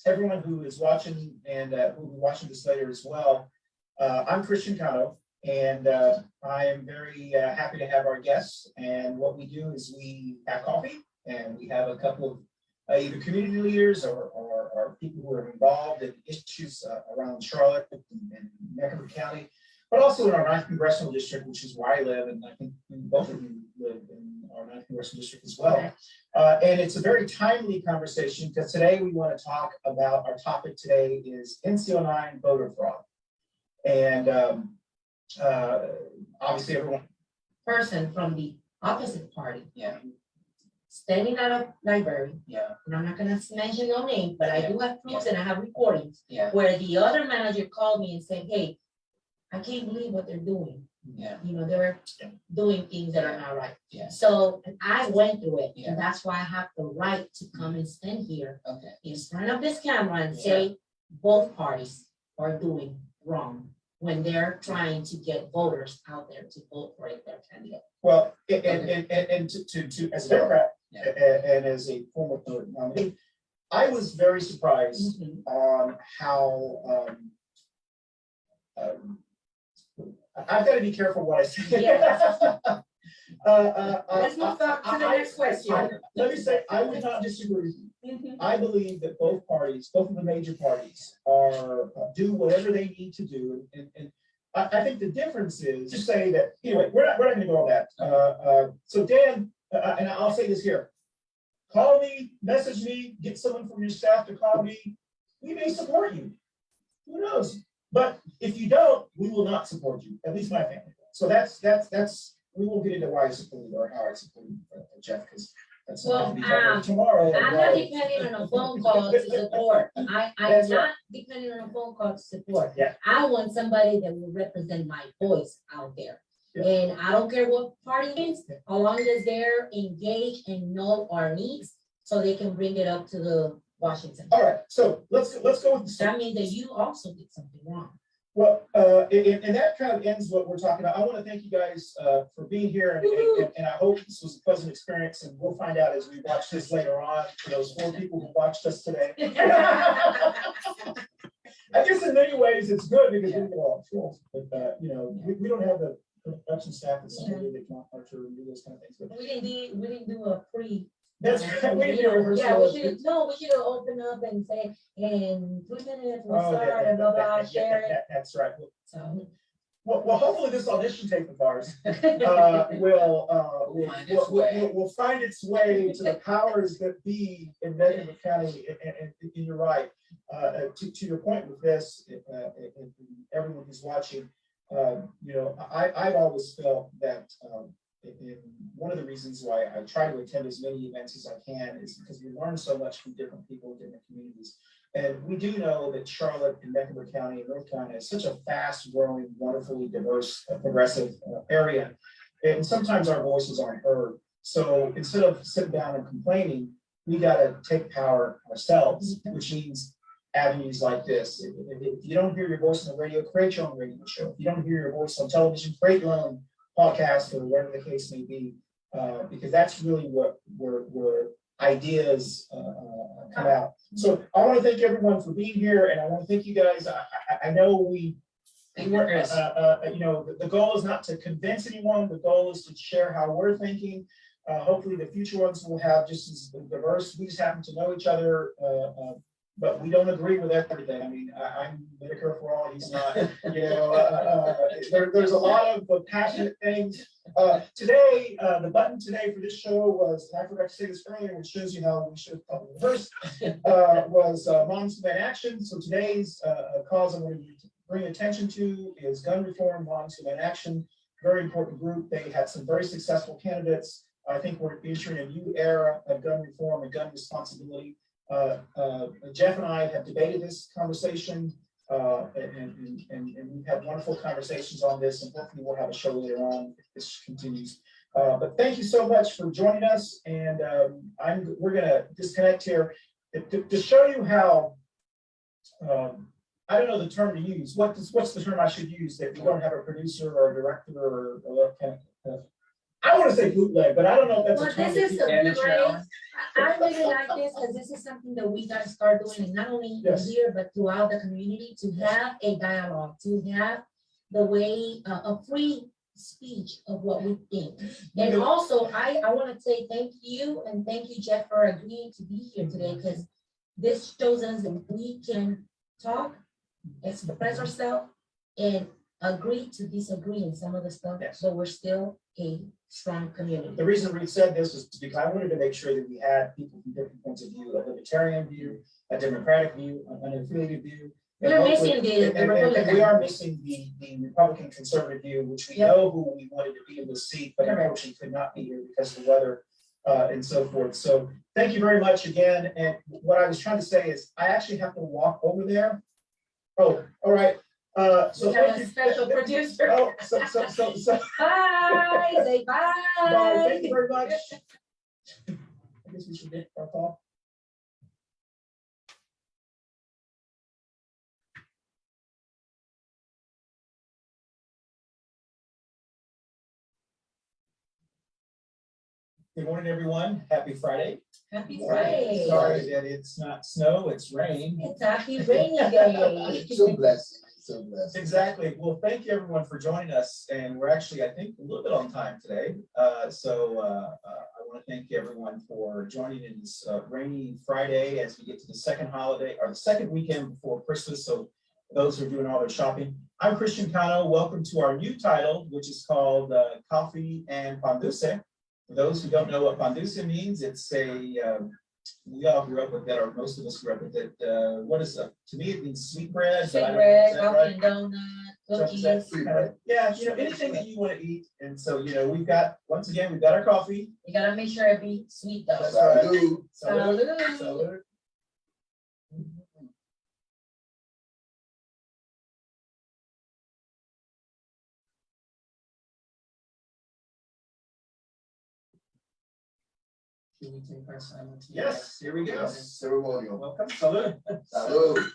everyone who is watching and who will be watching this later as well. I'm Christian Cano, and I am very happy to have our guests. And what we do is we have coffee, and we have a couple of either community leaders or people who are involved in issues around Charlotte and Mecklenburg County, but also in our 9th Congressional District, which is where I live, and I think both of you live in our 9th Congressional District as well. And it's a very timely conversation because today we want to talk about, our topic today is NCO9 voter fraud. And obviously everyone. Person from the opposite party. Yeah. Standing at a library. Yeah. And I'm not going to mention no name, but I do have proofs and I have recordings. Yeah. Where the other manager called me and said, "Hey, I can't believe what they're doing. Yeah. You know, they're doing things that are not right." Yeah. So I went through it, and that's why I have the right to come and stand here in front of this camera and say both parties are doing wrong when they're trying to get voters out there to vote for their candidate. Well, and to as a Democrat and as a former nominee, I was very surprised on how I've got to be careful what I say. Yes. Let's move on to the next question. Let me say, I would not disagree with you. I believe that both parties, both of the major parties, are do whatever they need to do, and I think the difference is to say that. Anyway, we're not going to go on that. So Dan, and I'll say this here: call me, message me, get someone from your staff to call me. We may support you. Who knows? But if you don't, we will not support you. At least my family. So that's. We won't get into why I support you or how I support you, Jeff, because. That's tomorrow. I'm not depending on a phone call to support. I'm not depending on a phone call to support. Yeah. I want somebody that will represent my voice out there. Yeah. And I don't care what party it is, as long as they're engaged and know our needs so they can bring it up to the Washington. All right, so let's go with the that means that you also did something wrong. Well, and that kind of ends what we're talking about. I want to thank you guys for being here, and I hope this was a pleasant experience, and we'll find out as we watch this later on for those 4 people who watched us today. I guess in many ways it's good because we get all tools, but you know, we don't have the production staff that's somebody that can watch or do those kind of things. But we didn't do a That's And, we you do know, rehearsal. yeah, we should have opened up and say, in 3 minutes we'll start and blah, blah, share it. That's right. So. Well, hopefully this audition tape of ours will find its way to the powers that be in Mecklenburg County. And you're right. To your point with this, and everyone who's watching, you know, I've always felt that and one of the reasons why I try to attend as many events as I can is because we learn so much from different people in different communities. And we do know that Charlotte and Mecklenburg County and North Carolina is such a fast growing, wonderfully diverse, progressive area. And sometimes our voices aren't heard. So instead of sitting down and complaining, we got to take power ourselves, which means avenues like this. If you don't hear your voice on the radio, create your own radio show. If you don't hear your voice on television, create your own podcast or whatever the case may be, because that's really where ideas come out. So I want to thank everyone for being here, and I want to thank you guys. I know you know, the goal is not to convince anyone. The goal is to share how we're thinking. Hopefully, the future ones will have just as diverse. We just happen to know each other. But we don't agree with everything. I mean, I'm Medicare for all, he's not. You know, there's a lot of passionate things. Today, the button today for this show was, and I forgot to say this earlier, which shows you how we should have probably reversed, was Moms Demand Action. So today's cause I'm going to bring attention to is gun reform, Moms Demand Action. Very important group. They had some very successful candidates. I think we're entering a new era of gun reform and gun responsibility. Jeff and I have debated this conversation, and we've had wonderful conversations on this, and hopefully we'll have a show later on if this continues. But thank you so much for joining us, and we're going to disconnect here to show you how. I don't know the term to use. What's the term I should use that we don't have a producer or a director or kind of I want to say bootleg, but I don't know if that's a term. This is great. I really like this because this is something that we got to start doing, and not only here, but throughout the community, to have a dialogue, to have the way, a free speech of what we think. And also, I want to say thank you, and thank you, Jeff, for agreeing to be here today, because this shows us that we can talk, express ourselves, and agree to disagree in some of the stuff, so we're still a strong community. The reason Ruth said this is because I wanted to make sure that we had people from different points of view, a libertarian view, a democratic view, an affiliated view. We're missing the Republican. We are missing the Republican conservative view, which we know who we wanted to be in this seat, but unfortunately could not be here because of the weather and so forth. So thank you very much again. And what I was trying to say is I actually have to walk over there. Oh, all right. So thank you, special producer. Oh, so bye. Say bye. Bye. Thank you very much. I guess we should get our call. Good morning, everyone. Happy Friday. Happy Friday. Sorry that it's not snow, it's rain. It's a happy rainy day. So blessed. So blessed. Exactly. Well, thank you everyone for joining us. And we're actually, I think, a little bit on time today. I want to thank everyone for joining in this rainy Friday as we get to the second holiday or the second weekend before Christmas. So those who are doing all their shopping. I'm Christian Cano. Welcome to our new title, which is called Coffee Pan Dulce. For those who don't know what Pan Dulce means, it's a we all grew up with that, or most of us grew up with it. What is it? To me, it means sweet bread. Sweet bread, coffee and donut, cookies. Yeah, you know, anything that you want to eat. And so, you know, we've got, once again, we've got our coffee. You got to make sure it be sweet, though. Salud. Salud. Salud. Can we take our silence? Yes, here we go. Yes, ceremonial. Welcome. Salud. Salud.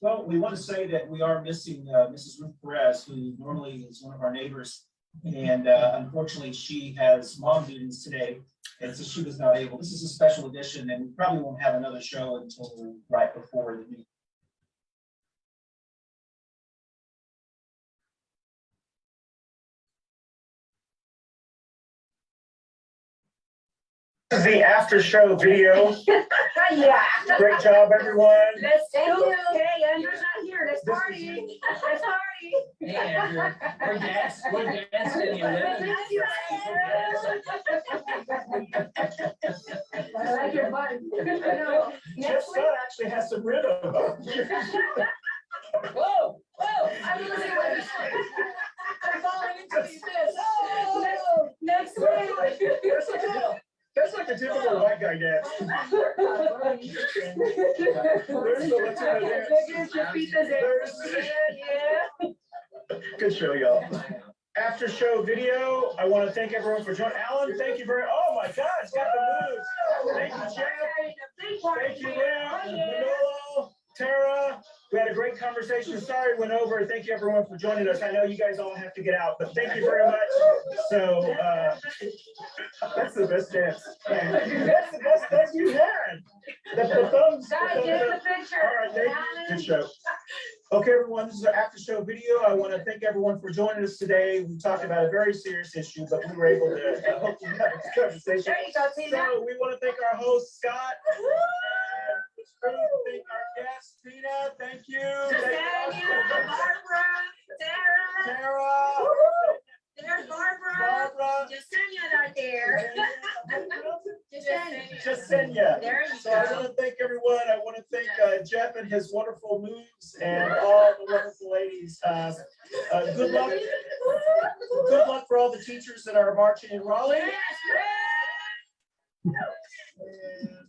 Well, we want to say that we are missing Mrs. Ruth Perez, who normally is one of our neighbors. And unfortunately, she has mom duties today. And so she was not able. This is a special edition, and we probably won't have another show until right before the meeting. This is the after show video. Yeah. Great job, everyone. Let's do it. Hey, Andrew's not here. Let's party. Let's party. Hey, Andrew, we're dancing in the Olympics. I like your button. Jeff Scott actually has some rhythm. Whoa, whoa. I'm losing my I'm falling into these bits. Next week. That's like a typical white guy dance. There's the Latino dance. Good show, y'all. After show video, I want to thank everyone for joining. Alan, thank you very much. Oh my God, it's got the moves. Thank you, Jeff. Thank you, Ruth, Manolo, Tara. We had a great conversation. Sorry it went over. Thank you everyone for joining us. I know you guys all have to get out, but thank you very much. So that's the best dance. That's the best dance you had. The thumbs. Guys, get the picture. All right, thank you. Good show. Okay, everyone, this is our after show video. I want to thank everyone for joining us today. We talked about a very serious issue, but we were able to hopefully have a conversation. There you go, Tina. So we want to thank our host, Scott. And thank our guest, Tina. Thank you. Daniel, Barbara, Sarah. Tara. There's Barbara. Barbara. Jasenia right there. Jasenia. There you So I go. want to thank everyone. I want to thank Jeff and his wonderful moves and all the wonderful ladies. Good luck. Good luck for all the teachers that are marching in Raleigh. And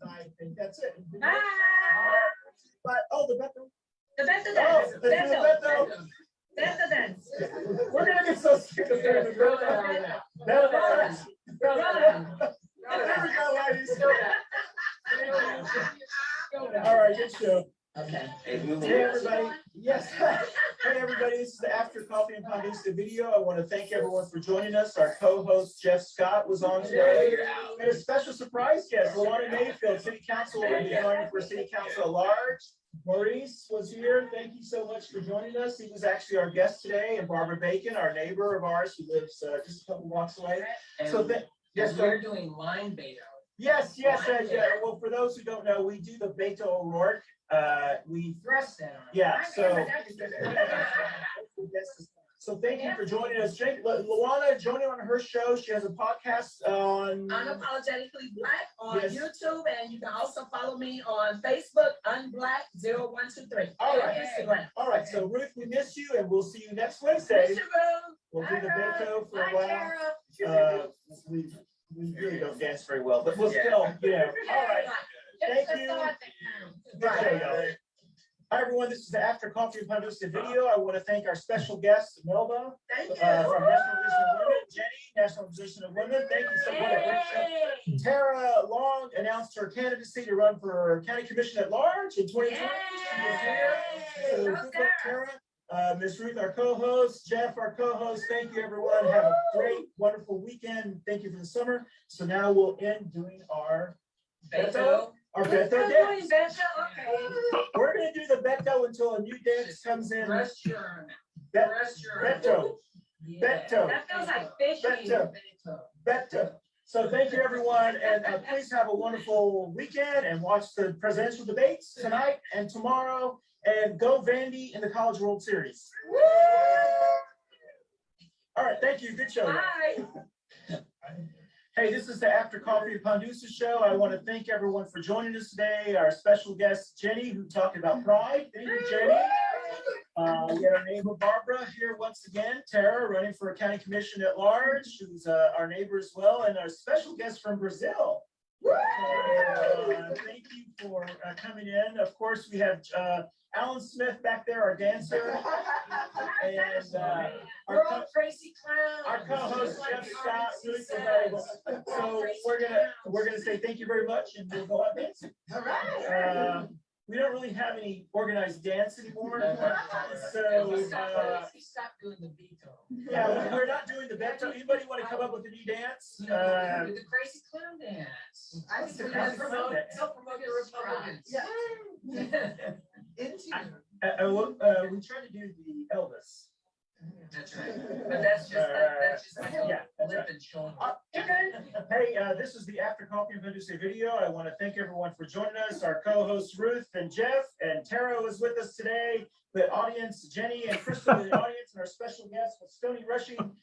I think that's it. Bye. But, oh, the Beto. The Beto Oh, dance. the Beto. Beto dance. We're gonna get so sick of hearing the Beto. Beto. There we go, ladies. All right, good show. Okay. Hey, everybody. Yes. Hey, everybody. This is the After Coffee and Pan Dulce video. I want to thank everyone for joining us. Our co-host, Jeff Scott, was on today. We had a special surprise guest, Luana Mayfield, City Council, will be joining for City Council at Large. Maurice was here. Thank you so much for joining us. He was actually our guest today, and Barbara Bacon, our neighbor of ours, who lives just a couple blocks away. So, yes, we're doing line Beto. Yes. Yeah. Well, for those who don't know, we do the Beto O'Rourke. We Thrust that on. Yeah, so thank you for joining us. Luana joining on her show. She has a podcast on Unapologetically Black on Yes. YouTube, and you can also follow me on Facebook, Unblack0123. All right. Instagram. All right, so Ruth, we miss you, and we'll see you next Wednesday. Miss you, Ruth. We'll do the Beto for a Bye, while. Tara. We really don't dance very well, but we'll still, All right. Thank you. Good show, y'all. Hi, everyone. This is the After Coffee and Pan Dulce video. I want to thank our special guest, Melba, Thank you. from National Organization of Women, Jenny, National Organization of Women. Thank you so much. Tara Long announced her candidacy to run for County Commission at Large in 2020. So good luck, Tara. Ms. Ruth, our co-host, Jeff, our co-host. Thank you, everyone. Have a great, wonderful weekend. Thank you for the summer. So now we'll end doing our Beto. Our Beto dance. We're going to do the Beto until a new dance comes in. Restaurant. Beto. Beto. That feels like fishing. Beto. So thank you, everyone, and please have a wonderful weekend and watch the presidential debates tonight and tomorrow, and go Vandy in the College World Series. All right, thank you. Good show. Bye. Hey, this is the After Coffee and Pan Dulce Show. I want to thank everyone for joining us today. Our special guest, Jenny, who talked about pride. Thank you, Jenny. We had our neighbor, Barbara, here once again. Tara, running for a county commission at large, who's our neighbor as well, and our special guest from Brazil. Thank you for coming in. Of course, we have Alan Smith back there, our dancer, and our Crazy clown. co-host Jeff Scott. So we're gonna say thank you very much, and we'll go out dancing. All right. We don't really have any organized dance anymore, so We stopped doing the Beto. yeah, we're not doing the Beto. Anybody want to come up with a new dance? Do the crazy clown dance. I What's the think we crazy have clown dance? help promote the Republicans. We tried to do the Elvis. That's right. But that's just like Yeah, lip and showing. Hey, this is the After Coffee and Dulce video. I want to thank everyone for joining us. Our co-hosts Ruth and Jeff and Tara is with us today. The audience, Jenny and Crystal in the audience, and our special guest was Stony Rushing, County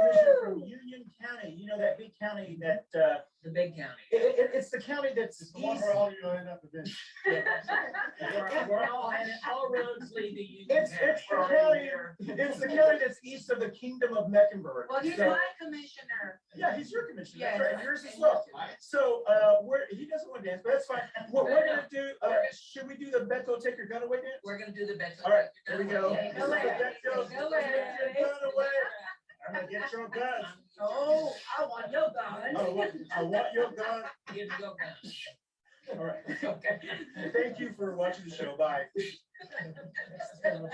Commissioner from Union County. You know that big county that The big county. it's the county that's It's the one where all you end up eventually. We're all roads lead to Union. It's the county that's east of the Kingdom of Mecklenburg. Well, he's So- my commissioner. Yeah, he's your commissioner. Yeah, That's right. Yours as well. So, he doesn't want to dance, but that's fine. What we're gonna do, should we do the Beto take your gun away dance? We're gonna do the best. All right, here we go. Yeah, This go is the away. Beto. Go away. Take your gun away. I'm gonna get your gun. Oh, I want your gun. I want your gun. Give your gun. All right. Okay. Thank you for watching the show. Bye. All right.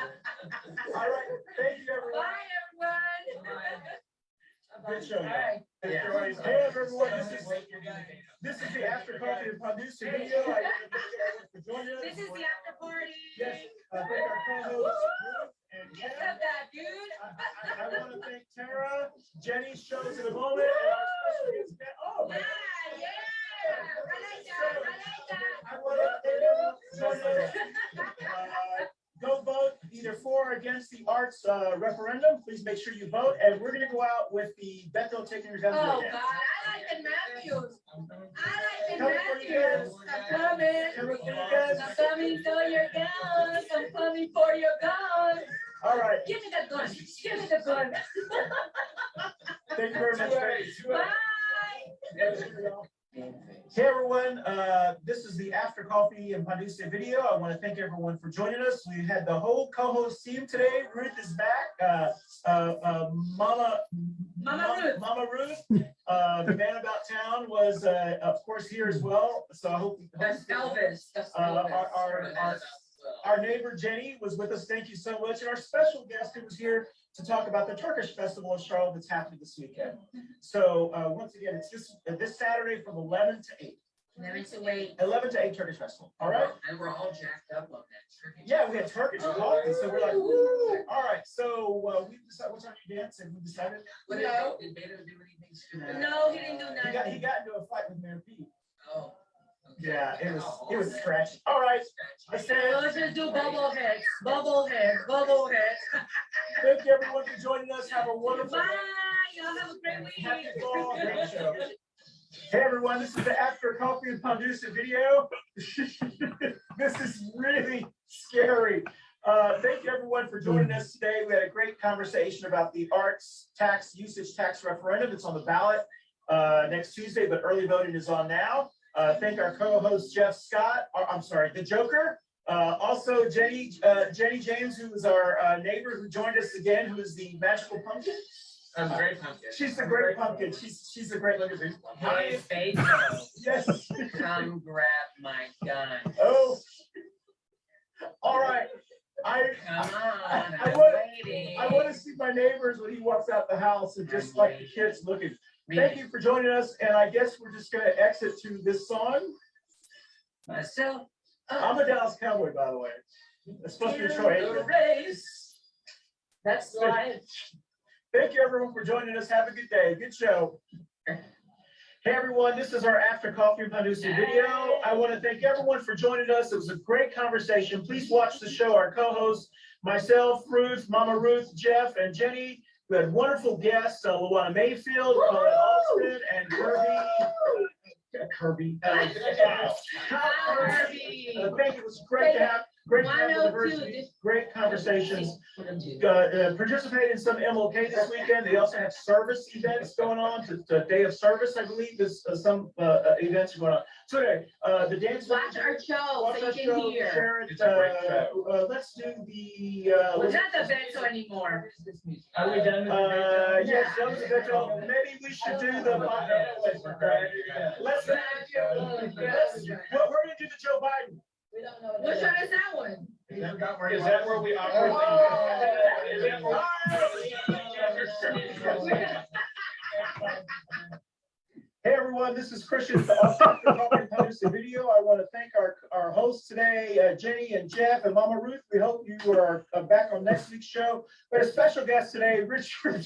Thank you, everyone. Bye, everyone. Good show, All y'all. right. Hey, everyone. This is the After Coffee and Dulce video. I want to thank everyone for joining us. This is the after party. Yes, thank our co-hosts, Ruth and Yes, Jeff. that dude. I want to thank Tara, Jenny shows in a moment, and our special guest, oh, Yeah, yeah. I like that. I like that. I want to thank everyone for joining us. Go vote either for or against the arts referendum. Please make sure you vote, and we're going to go out with the Beto taking your gun Oh, away God. dance. I like the Matthews. I like the Come for you Matthews. guys. I'm coming. Come for you guys. I'm coming for your gun. I'm coming for your gun. All right, Give me the gun. Give me the gun. thank you very much. Bye. Hey everyone, this is the After Coffee and Dulce video. I want to thank everyone for joining us. We had the whole co-host team today. Ruth is back. Mama Ruth, the man about town was, of course, here as well. So I hope. That's Elvis. That's Our neighbor Jenny was with us. Thank you so much. And our special guest who was here to talk about the Turkish festival in Charlotte that's happening this weekend. So once again, it's this Saturday from 11 to 8. 11 to 8. 11 to 8 Turkish festival. All right. And we're all jacked up on that turkey. Yeah, we had Turkish coffee, so we're like, woo! All right. So we decided what time you dance, and we decided. No. Did Beto do anything stupid? No, he didn't do He nothing. got into a fight with Mayor Pete. Oh. Okay. Yeah, it was scratchy. All right. I said, Let's just do bubble heads. Bubble heads. Bubble heads. thank you everyone for joining us. Have a wonderful Bye. Y'all have a great week. Happy fall. Great show. Hey everyone, this is the After Coffee and Dulce video. This is really scary. Thank you everyone for joining us today. We had a great conversation about the arts tax usage tax referendum. It's on the ballot next Tuesday, but early voting is on now. Thank our co-host Jeff Scott. I'm sorry, the Joker. Also Jenny-Jaymes, who is our neighbor who joined us again, who is the magical pumpkin. Great pumpkin. She's the great pumpkin. She's a great looking. Hey, Beto, Yes. come grab my gun. Oh. All right. Come on, I I'm want- waiting. I want to see my neighbors when he walks out the house and just like the kids looking. Thank you for joining us, and I guess we're just gonna exit to this song. Myself. I'm a Dallas Cowboy, by the way. It's supposed to be Troy Aikman. Race. That's life. Thank you everyone for joining us. Have a good day. Good show. Hey everyone, this is our After Coffee and Dulce video. I want to thank everyone for joining us. It was a great conversation. Please watch the show. Our co-hosts, myself, Ruth, Mama Ruth, Jeff, and Jenny. We had wonderful guests, Luana Mayfield, Colin Alston, and Kirby. Thank you. It was great to have the diversity, great conversations. Participate in some MLK this weekend. They also have service events going on. The day of service, I believe, is some events going on. So anyway, the dance. Watch our show. Watch So our you show, can hear. share it. It's a great show. Let's do the. We're not the Beto anymore. Are we done with Yes, that was a good job. Maybe we should do the. Let's. We're gonna do the Joe Biden. We don't know. Which one is that one? Is that where we operate? Is that where- Hey everyone, this is Christian. The After Coffee and Dulce video. I want to thank our hosts today, Jenny and Jeff and Mama Ruth. We hope you are back on next week's show. We had a special guest today, Richard.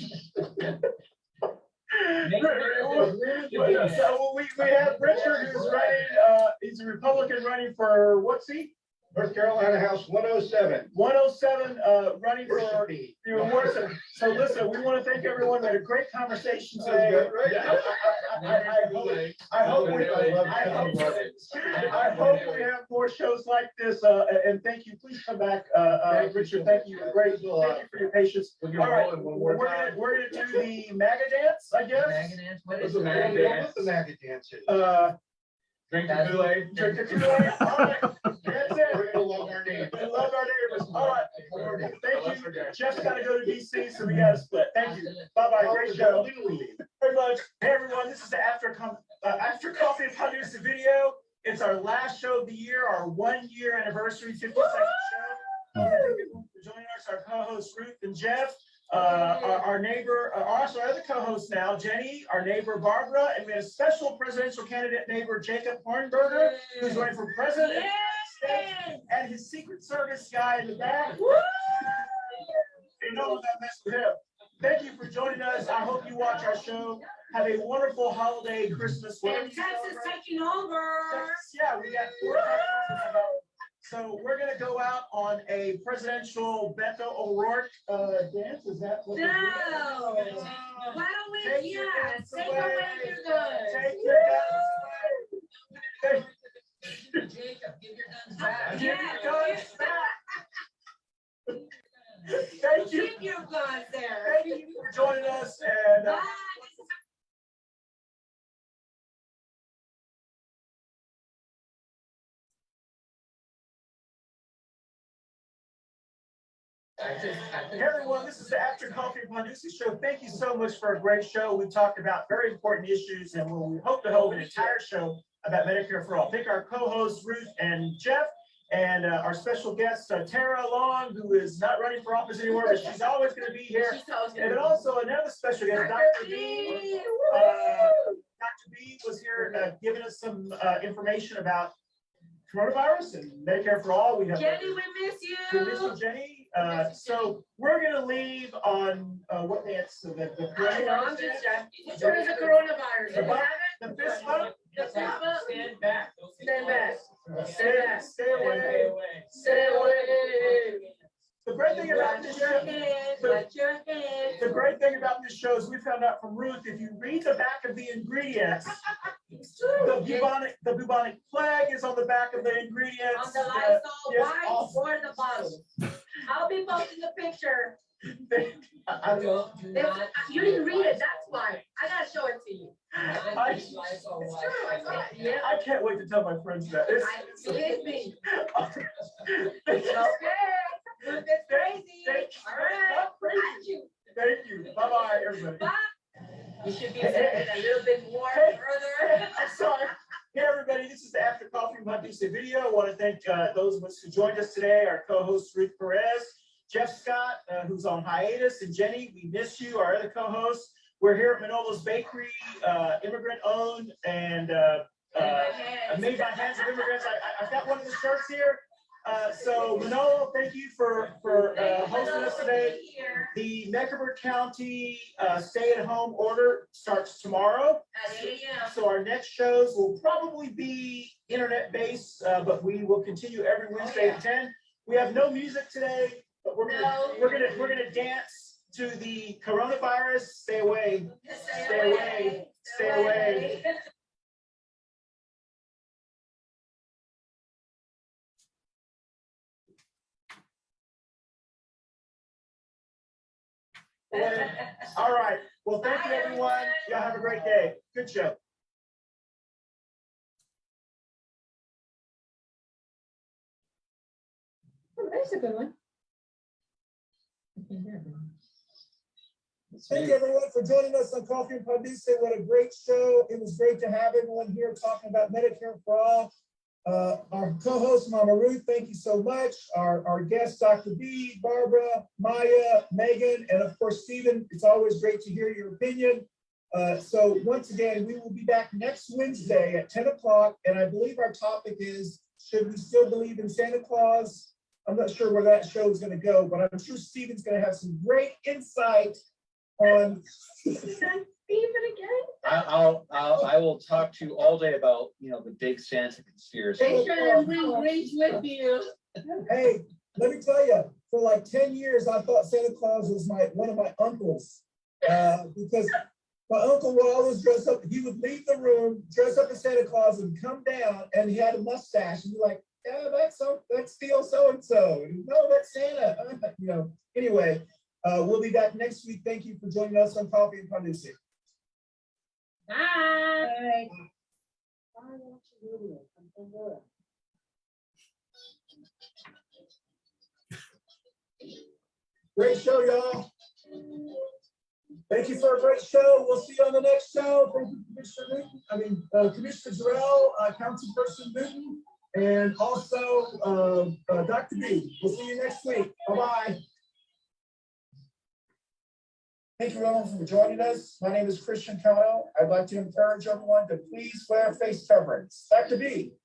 So we have Richard who's running, he's a Republican running for what seat? North Carolina House 107. 107, running for Worcester. So listen, we want to thank everyone. We had a great conversation today. I hope we have more shows like this. And thank you. Please come back, Richard. Thank you. Great. Thank you for your patience. All right, we're gonna do the MAGA dance, I guess. MAGA dance? What is The the MAGA MAGA dance? dance? The MAGA dance is. Drink the Kool-Aid. Drink the Kool-Aid. All right. That's it. We're gonna love our neighbors. We love our neighbors. All right. Thank you. Jeff's got to go to DC, so we got to split. Thank you. Bye-bye. Great show. Very much. Hey, everyone. This is the After Coffee and Dulce video. It's our last show of the year, our 1-year anniversary, 50-second show. Thank you for joining us, our co-hosts Ruth and Jeff. Our neighbor, also our other co-host now, Jenny, our neighbor Barbara, and we had a special presidential candidate neighbor, Jacob Hornberger, who's running for president, and his Secret Service guy in the back. You know I'm not messing with him. Thank you for joining us. I hope you watch our show. Have a wonderful holiday, Christmas. And Texas taking over. Yeah, we got 4 Texas. So we're gonna go out on a presidential Beto O'Rourke dance. Is that what we're doing? No. Why don't we, Take your yeah, guns take away. away your guns. Take your guns away. Jacob, give your guns back. Give your guns back. Thank you. Keep your guns there. Thank you for joining us, and Bye. hey everyone, this is the After Coffee and Dulce Show. Thank you so much for a great show. We talked about very important issues, and we hope to hold an entire show about Medicare for All. Thank our co-hosts Ruth and Jeff, and our special guest Tara Long, who is not running for office anymore, but she's always going to be here. And then also another special guest, Dr. B. Dr. B was here giving us some information about coronavirus and Medicare for All. We have Jenny, we miss you. we miss you, Jenny. So we're gonna leave on what dance? So the I know, I'm just, which one is the coronavirus? You have it? the fist bump. The fist bump? Stand back. Stand back. Stay away. Stay away. The great thing about this show. Watch your head. The great thing about this show is we found out from Ruth, if you read the back of the ingredients, It's true. the bubonic plague is on the back of the ingredients. On the Lysol yes, wipes also- or the bottles. I'll be posting the picture. I- Do not. You didn't read it, that's why. I gotta show it to you. It's true. It's true, I saw it. Yeah. I can't wait to tell my friends that. Believe me. Okay. Look, it's crazy. All right. Got you. Thank you. Bye-bye, everybody. Bye. You should be sending a little bit more further. I'm sorry. Hey, everybody, this is the After Coffee and Dulce video. I want to thank those of us who joined us today, our co-host Ruth Perez, Jeff Scott, who's on hiatus, and Jenny, we miss you, our other co-hosts. We're here at Manolo's Bakery, immigrant-owned and made by hands of immigrants. I've got one of the shirts here. So Manolo, thank you for hosting us today. The Mecklenburg County stay-at-home order starts tomorrow. At 8 a.m. So our next shows will probably be internet-based, but we will continue every Wednesday at 10. We have no music today, but we're gonna dance to the coronavirus. Stay away. Stay away. Stay away. All right. Well, thank you, everyone. Y'all have a great day. Good show. Oh, that's a good one. Thank you, everyone, for joining us on Coffee and Dulce. What a great show. It was great to have everyone here talking about Medicare for All. Our co-host, Mama Ruth, thank you so much. Our guests, Dr. B, Barbara, Maya, Megan, and of course, Stephen. It's always great to hear your opinion. So once again, we will be back next Wednesday at 10 o'clock. And I believe our topic is, should we still believe in Santa Claus? I'm not sure where that show is going to go, but I'm sure Stephen's going to have some great insight on I will talk to you all day about, the big Santa conspiracy. Make sure that we reach with you. Hey, let me tell you, for like 10 years, I thought Santa Claus was one of my uncles. Because my uncle would always dress up. He would leave the room, dress up as Santa Claus, and come down, and he had a mustache. And you're like, yeah, that's still so-and-so. No, that's Santa. Anyway, we'll be back next week. Thank you for joining us on Coffee and Pan Dulce. Bye. Great show, y'all. Thank you for a great show. We'll see you on the next show. Thank you, Commissioner Newton. Commissioner Jarrell, Councilperson Newton, and also Dr. B. We'll see you next week. Bye-bye. Thank you, everyone, for joining us. My name is Christian Cano. I'd like to encourage everyone to please wear face coverings. Dr. B.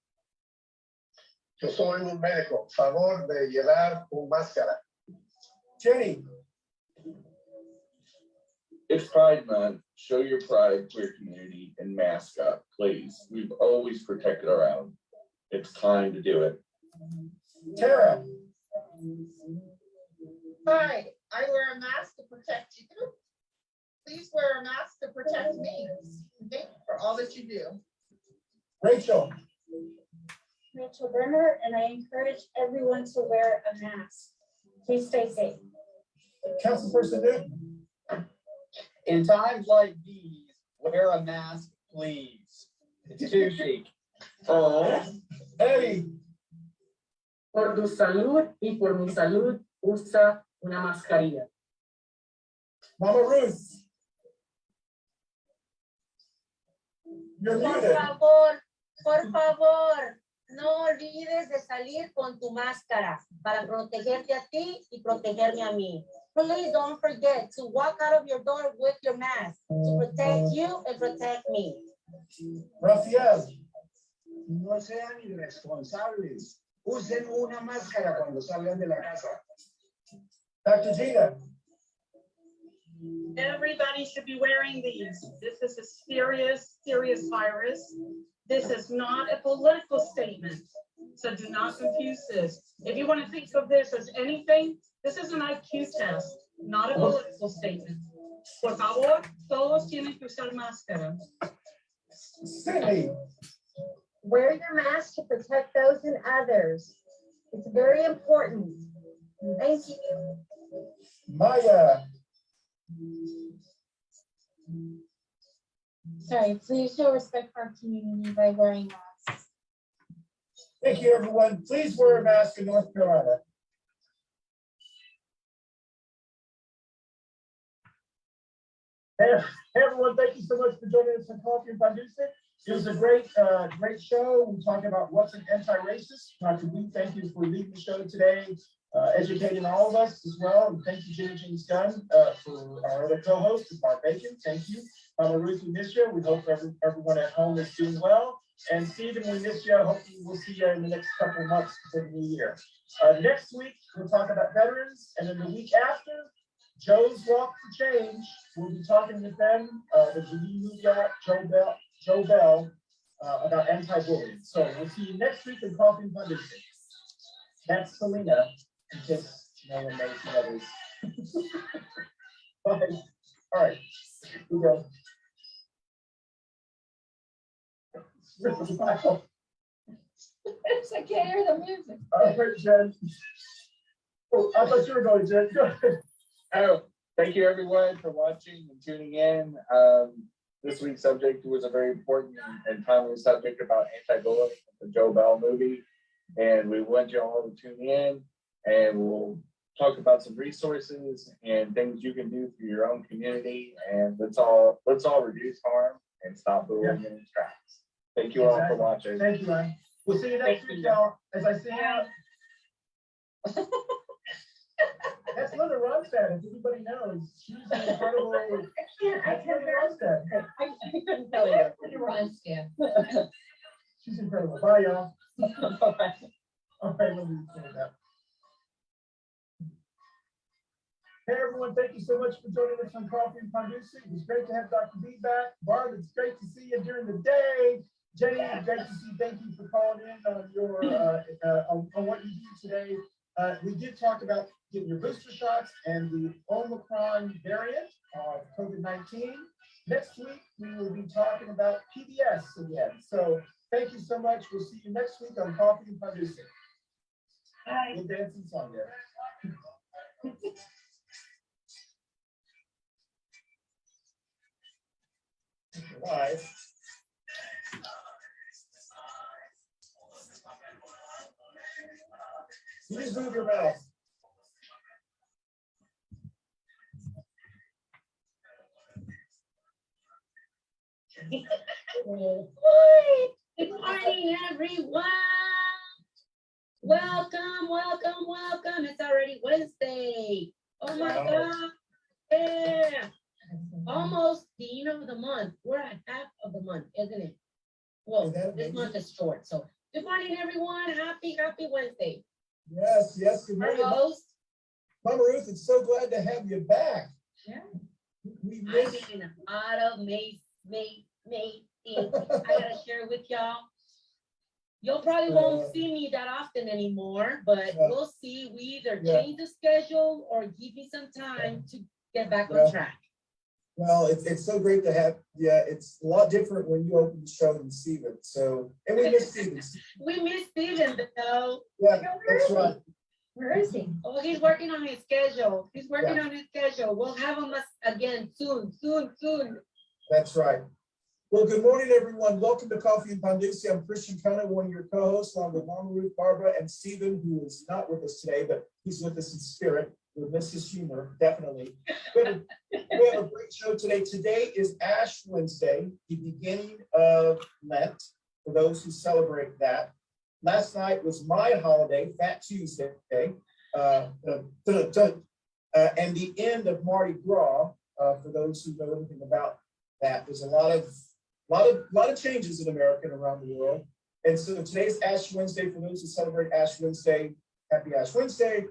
Yo soy un médico. Favor de llevar un máscara. Jenny. It's Pride Month. Show your pride for your community and mask up, please. We've always protected our own. It's time to do it. Tara. Hi, I wear a mask to protect you. Please wear a mask to protect me. Thank you for all that you do. Rachel. Rachel Bernard, and I encourage everyone to wear a mask. Please stay safe. Councilperson Newton. In times like these, wear a mask, please. It's too chic. Oh, Eddie. Por tu salud y por mi salud, usa una mascarilla. Mama Ruth. You're muted. Por favor, no olvides de salir con tu máscara para protegerte a ti y protegerme a mí. Please don't forget to walk out of your door with your mask to protect you and protect me. Rafael. No sean irresponsables. Usen una máscara cuando salgan de la casa. Dr. Gina. Everybody should be wearing these. This is a serious, serious virus. This is not a political statement. So do not confuse this. If you want to think of this as anything, this is an IQ test, not a political statement. Por favor, todos tienen que usar máscara. Cindy. Wear your mask to protect those and others. It's very important. Thank you. Maya. Sorry, please show respect for our community by wearing masks. Thank you, everyone. Please wear a mask in North Carolina. Hey, everyone, thank you so much for joining us on Coffee and Pan Dulce. It was a great show. We talked about what's an anti-racist. Dr. B, thank you for leading the show today, educating all of us as well. And thank you, Jenny-Jaymes Gunn, for our other co-host, Mark Bacon. Thank you. Ruth, we miss you. We hope everyone at home is doing well. And Stephen, we miss you. Hopefully we'll see you in the next couple of months for the new year. Next week, we'll talk about veterans. And then the week after, Joe's Walk for Change. We'll be talking with them, the movie Joe Bell, about anti-bullying. So we'll see you next week in Coffee and Pan Dulce. That's Selena, in case no one knows who that is. Bye. All right, here we go. I can't hear the music. All right, Jen. Oh, I thought you were going, Jen. Go ahead. Oh, thank you everyone for watching and tuning in. This week's subject was a very important and timely subject about anti-bullying, the Joe Bell movie. And we want you all to tune in, and we'll talk about some resources and things you can do for your own community. And let's all reduce harm and stop bullying in its tracks. Thank you all for watching. Thank you, Ryan. We'll see you next week, y'all. As I say out. That's Linda Ronstadt, as everybody knows. She's an incredible. I can't Ronstadt. I couldn't tell you. She's incredible. Bye, y'all. All right, let me say that. Hey, everyone, thank you so much for joining us on Coffee and Pan Dulce. It was great to have Dr. B back. Barb, it's great to see you during the day. Jenny, it's great to see. Thank you for calling in on your on what you do today. We did talk about getting your booster shots and the Omicron variant of COVID-19. Next week, we will be talking about PBS again. So thank you so much. We'll see you next week on Coffee and Pan Dulce. Bye. We'll dance and song there. Live. You just move your mouth. Good morning, everyone. Welcome, welcome, welcome. It's already Wednesday. Oh my God. Yeah. Almost the end of the month. We're at half of the month, isn't it? Well, this month is short. So good morning, everyone. Happy Wednesday. Yes, yes. Good Our morning. host. Mama Ruth, it's so glad to have you back. Yeah. We I missed mean, out of May thing. I gotta share with y'all. You'll probably won't see me that often anymore, but we'll see. We either change the schedule or give me some time to get back on track. Well, it's so great to have. Yeah, it's a lot different when you open the show than Steven. So, and we miss Steven. We miss Steven, though. Yeah, that's right. Where is he? Oh, he's working on his schedule. He's working on his schedule. We'll have him again soon. That's right. Well, good morning, everyone. Welcome to Coffee and Pan Dulce. I'm Christian Cano, one of your co-hosts, along with Mama Ruth, Barbara, and Steven, who is not with us today, but he's with us in spirit. We'll miss his humor, definitely. We have a great show today. Today is Ash Wednesday, the beginning of Lent, for those who celebrate that. Last night was my holiday, Fat Tuesday, and the end of Mardi Gras, for those who know anything about that. There's a lot of changes in America and around the world. And so today's Ash Wednesday. For those who celebrate Ash Wednesday, happy Ash Wednesday.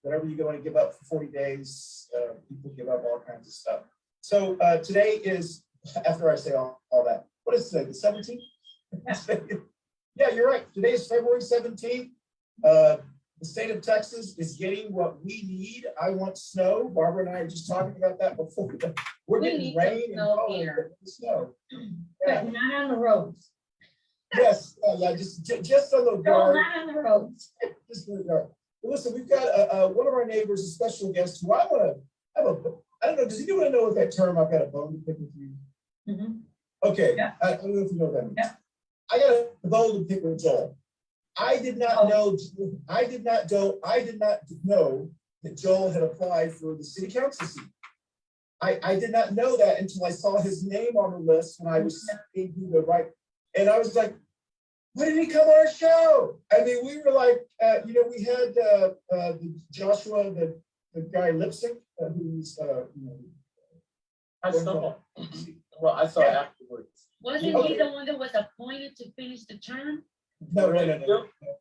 Whatever you're going to give up for 40 days, people give up all kinds of stuff. So today is, after I say all that, what is today, the 17th? Yeah, you're right. Today is February 17th. The state of Texas is getting what we need. I want snow. Barbara and I are just talking about that before. We're getting rain and snow. Yeah. Not on the roads. Yes, just on the No, not on the roads. Just on the yard. Listen, we've got one of our neighbors, a special guest who I want to have I don't know, does anyone know what that term, I've got a bone to pick with you? Mm-hmm. Okay, yeah. I don't know if you know what that means. Yeah. I got a bone to pick with Joel. I did not know that Joel had applied for the city council seat. I did not know that until I saw his name on the list when I was seeing who the right, and I was like, why didn't he come on our show? I mean, we were like, we had Joshua, the guy lip sync, who's, I saw. Well, I saw afterwards. Wasn't he the one that was appointed to finish the term? No.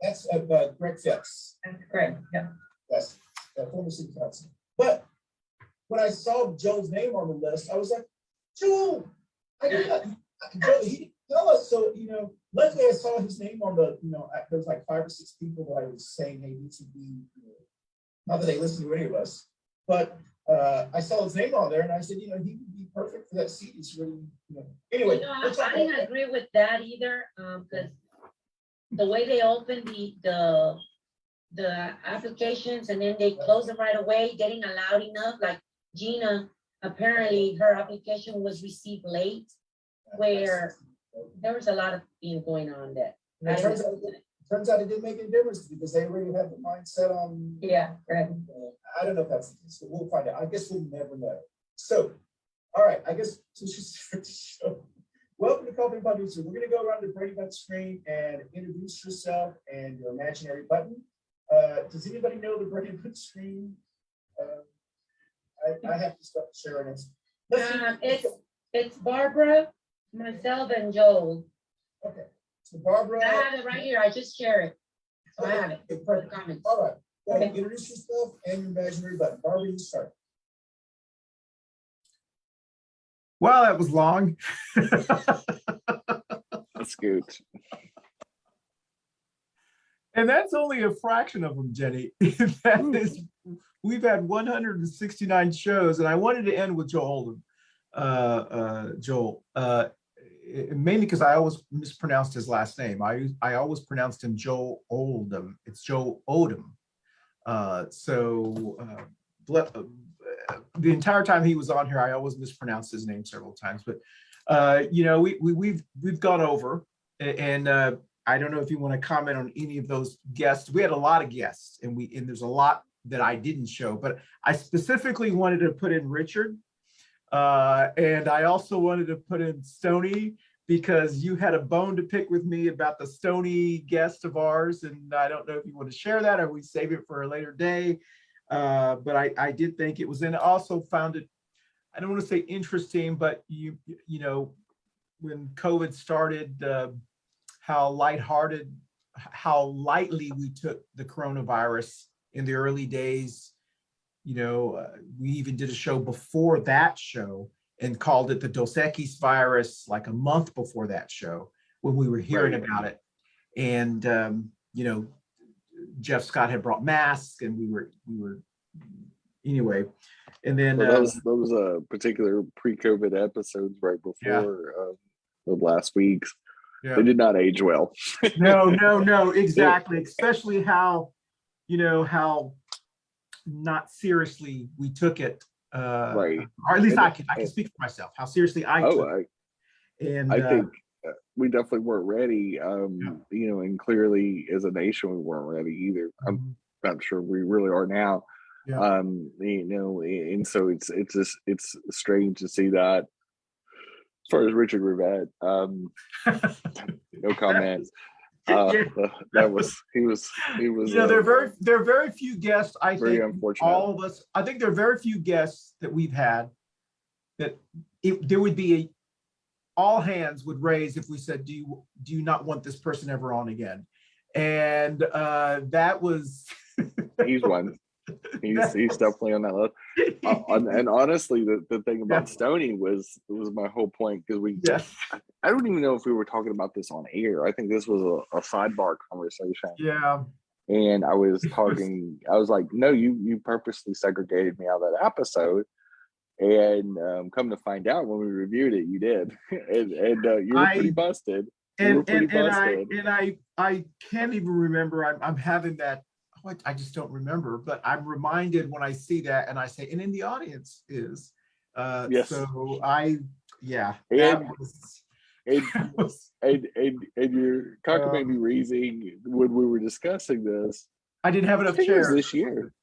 That's Greg Phipps. That's correct. Yeah. Yes, former city council. But when I saw Joel's name on the list, I was like, Joel, I did not. Joel, he didn't tell us. So, luckily I saw his name on the, there was like 5 or 6 people that I was saying, hey, these would be, not that they listen to any of us, but I saw his name on there and I said, he would be perfect for that seat. It's really, anyway. I didn't agree with that either, because the way they opened the applications and then they closed them right away, getting allowed enough, like Gina, apparently her application was received late, where there was a lot of things going on that. Turns out it didn't make any difference because they already have the mindset on. Yeah, correct. I don't know if that's the case, but we'll find out. I guess we'll never know. So, all right, I guess to just start the show. Welcome to Coffee Pan Dulce. We're going to go around the Brady Bunch screen and introduce yourself and your imaginary button. Does anybody know the Brady Bunch screen? I have to start sharing it. It's Barbara, myself, and Joel. Okay. So Barbara. I have it right here. I just share it. So I have it for the comments. All right. Go ahead, introduce yourself and your imaginary button. Barbara, you start. Wow, that was long. That's good. And that's only a fraction of them, Jenny. That is, we've had 169 shows, and I wanted to end with Joel Oldham. Joel, mainly because I always mispronounced his last name. I always pronounced him Joel Oldham. It's Joel Odom. The entire time he was on here, I always mispronounced his name several times. But you know, we've gone over, and I don't know if you want to comment on any of those guests. We had a lot of guests, and there's a lot that I didn't show, but I specifically wanted to put in Richard, and I also wanted to put in Stoney, because you had a bone to pick with me about the Stoney guest of ours, and I don't know if you want to share that or we save it for a later day. But I did think it was, and I also found it, I don't want to say interesting, but you know, when COVID started, how lighthearted, how lightly we took the coronavirus in the early days. You know, we even did a show before that show and called it the Dos Equis virus, like a month before that show when we were hearing about it. And, you know, Jeff Scott had brought masks, and we were anyway. And then those particular pre-COVID episodes right before the last weeks. Yeah. They did not age well. No, exactly. Especially how, you know, how not seriously we took it. Right. Or at least I can speak for myself, how seriously I took it. And I think we definitely weren't ready. You know, and clearly as a nation, we weren't ready either. I'm not sure we really are now. Yeah. You know, and so it's strange to see that. As far as Richard Rivette, no comment. That was he was. You know, there are very few guests. I very think unfortunate. all of us. I think there are very few guests that we've had that there would be all hands would raise if we said, do you not want this person ever on again? And that was. He's one. He's definitely on that list. And honestly, the thing about Stoney was my whole point, because I don't even know if we were talking about this on air. I think this was a sidebar conversation. Yeah. And I was talking, I was like, no, you purposely segregated me out of that episode. And come to find out, when we reviewed it, you did. and you were pretty busted. And I can't even remember. I'm having that. I just don't remember, but I'm reminded when I see that, and I say, and in the audience is. Yes. So and your cock made me raising when we were discussing this. I didn't have enough chairs this year.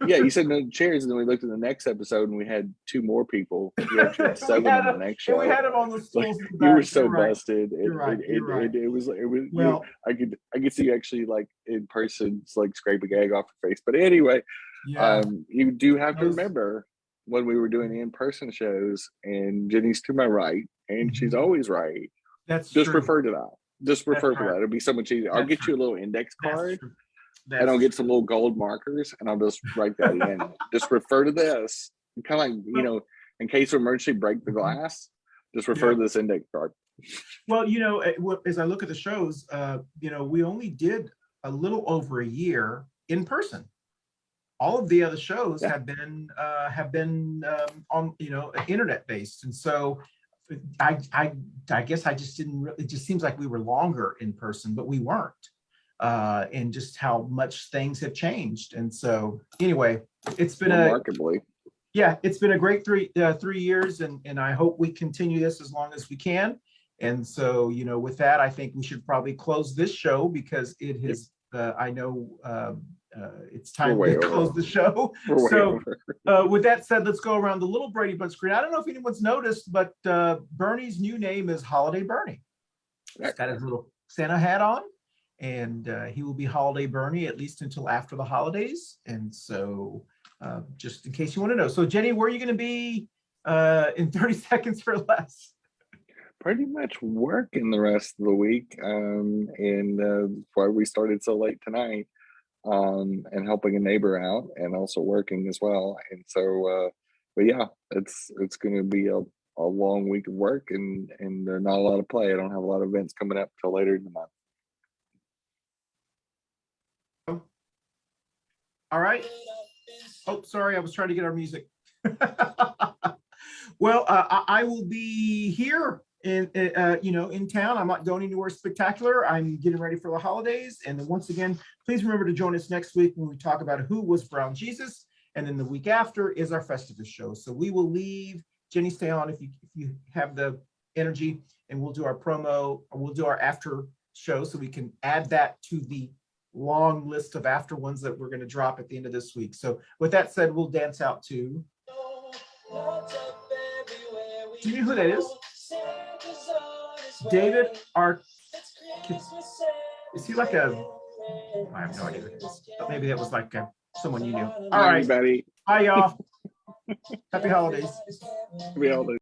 Yeah, you said no chairs, and then we looked at the next episode, and we had 2 more people. We actually had 7 on the next show. We had them on the stools. You were so busted. You're right. It was. Well, I could see you actually, like, in person, like scraping egg off your face. But anyway, you do have to remember when we were doing in-person shows, and Jenny's to my right, and she's always right. That's just true. refer to that. Just refer to that. It'll be so much easier. I'll get you a little index card. And I'll get some little gold markers, and I'll just write that in. Just refer to this. Kind of like, you know, in case of emergency, break the glass. Just refer to this index card. Well, you know, as I look at the shows, you know, we only did a little over a year in person. All of the other shows have been on, you know, internet based, and so I guess I just didn't really. It just seems like we were longer in person, but we weren't. And just how much things have changed. And so anyway, it's been remarkably. It's been a great 3 years, and I hope we continue this as long as we can. And so, you know, with that, I think we should probably close this show, because it has, I know it's time to close the show. So with that said, let's go around the little Brady Bunch screen. I don't know if anyone's noticed, but Bernie's new name is Holiday Bernie. He's got his little Santa hat on. And he will be Holiday Bernie at least until after the holidays. And so just in case you want to know. So Jenny, where are you going to be in 30 seconds or less? Pretty much working the rest of the week. And why we started so late tonight. and helping a neighbor out and also working as well. And so, but yeah, it's going to be a long week of work and not a lot of play. I don't have a lot of events coming up till later in the month. All right. Oh, sorry, I was trying to get our music. Well, I will be here in town. I'm not going anywhere spectacular. I'm getting ready for the holidays. And then once again, please remember to join us next week when we talk about who was brown Jesus. And then the week after is our Festivus show. So we will leave. Jenny, stay on if you have the energy, and we'll do our promo, or we'll do our after show so we can add that to the long list of after ones that we're going to drop at the end of this week. So with that said, we'll dance out to, do you know who that is? David is he like a, I have no idea who it is, but maybe that was like someone you knew. All right, Everybody. bye y'all. Happy holidays. Happy holidays.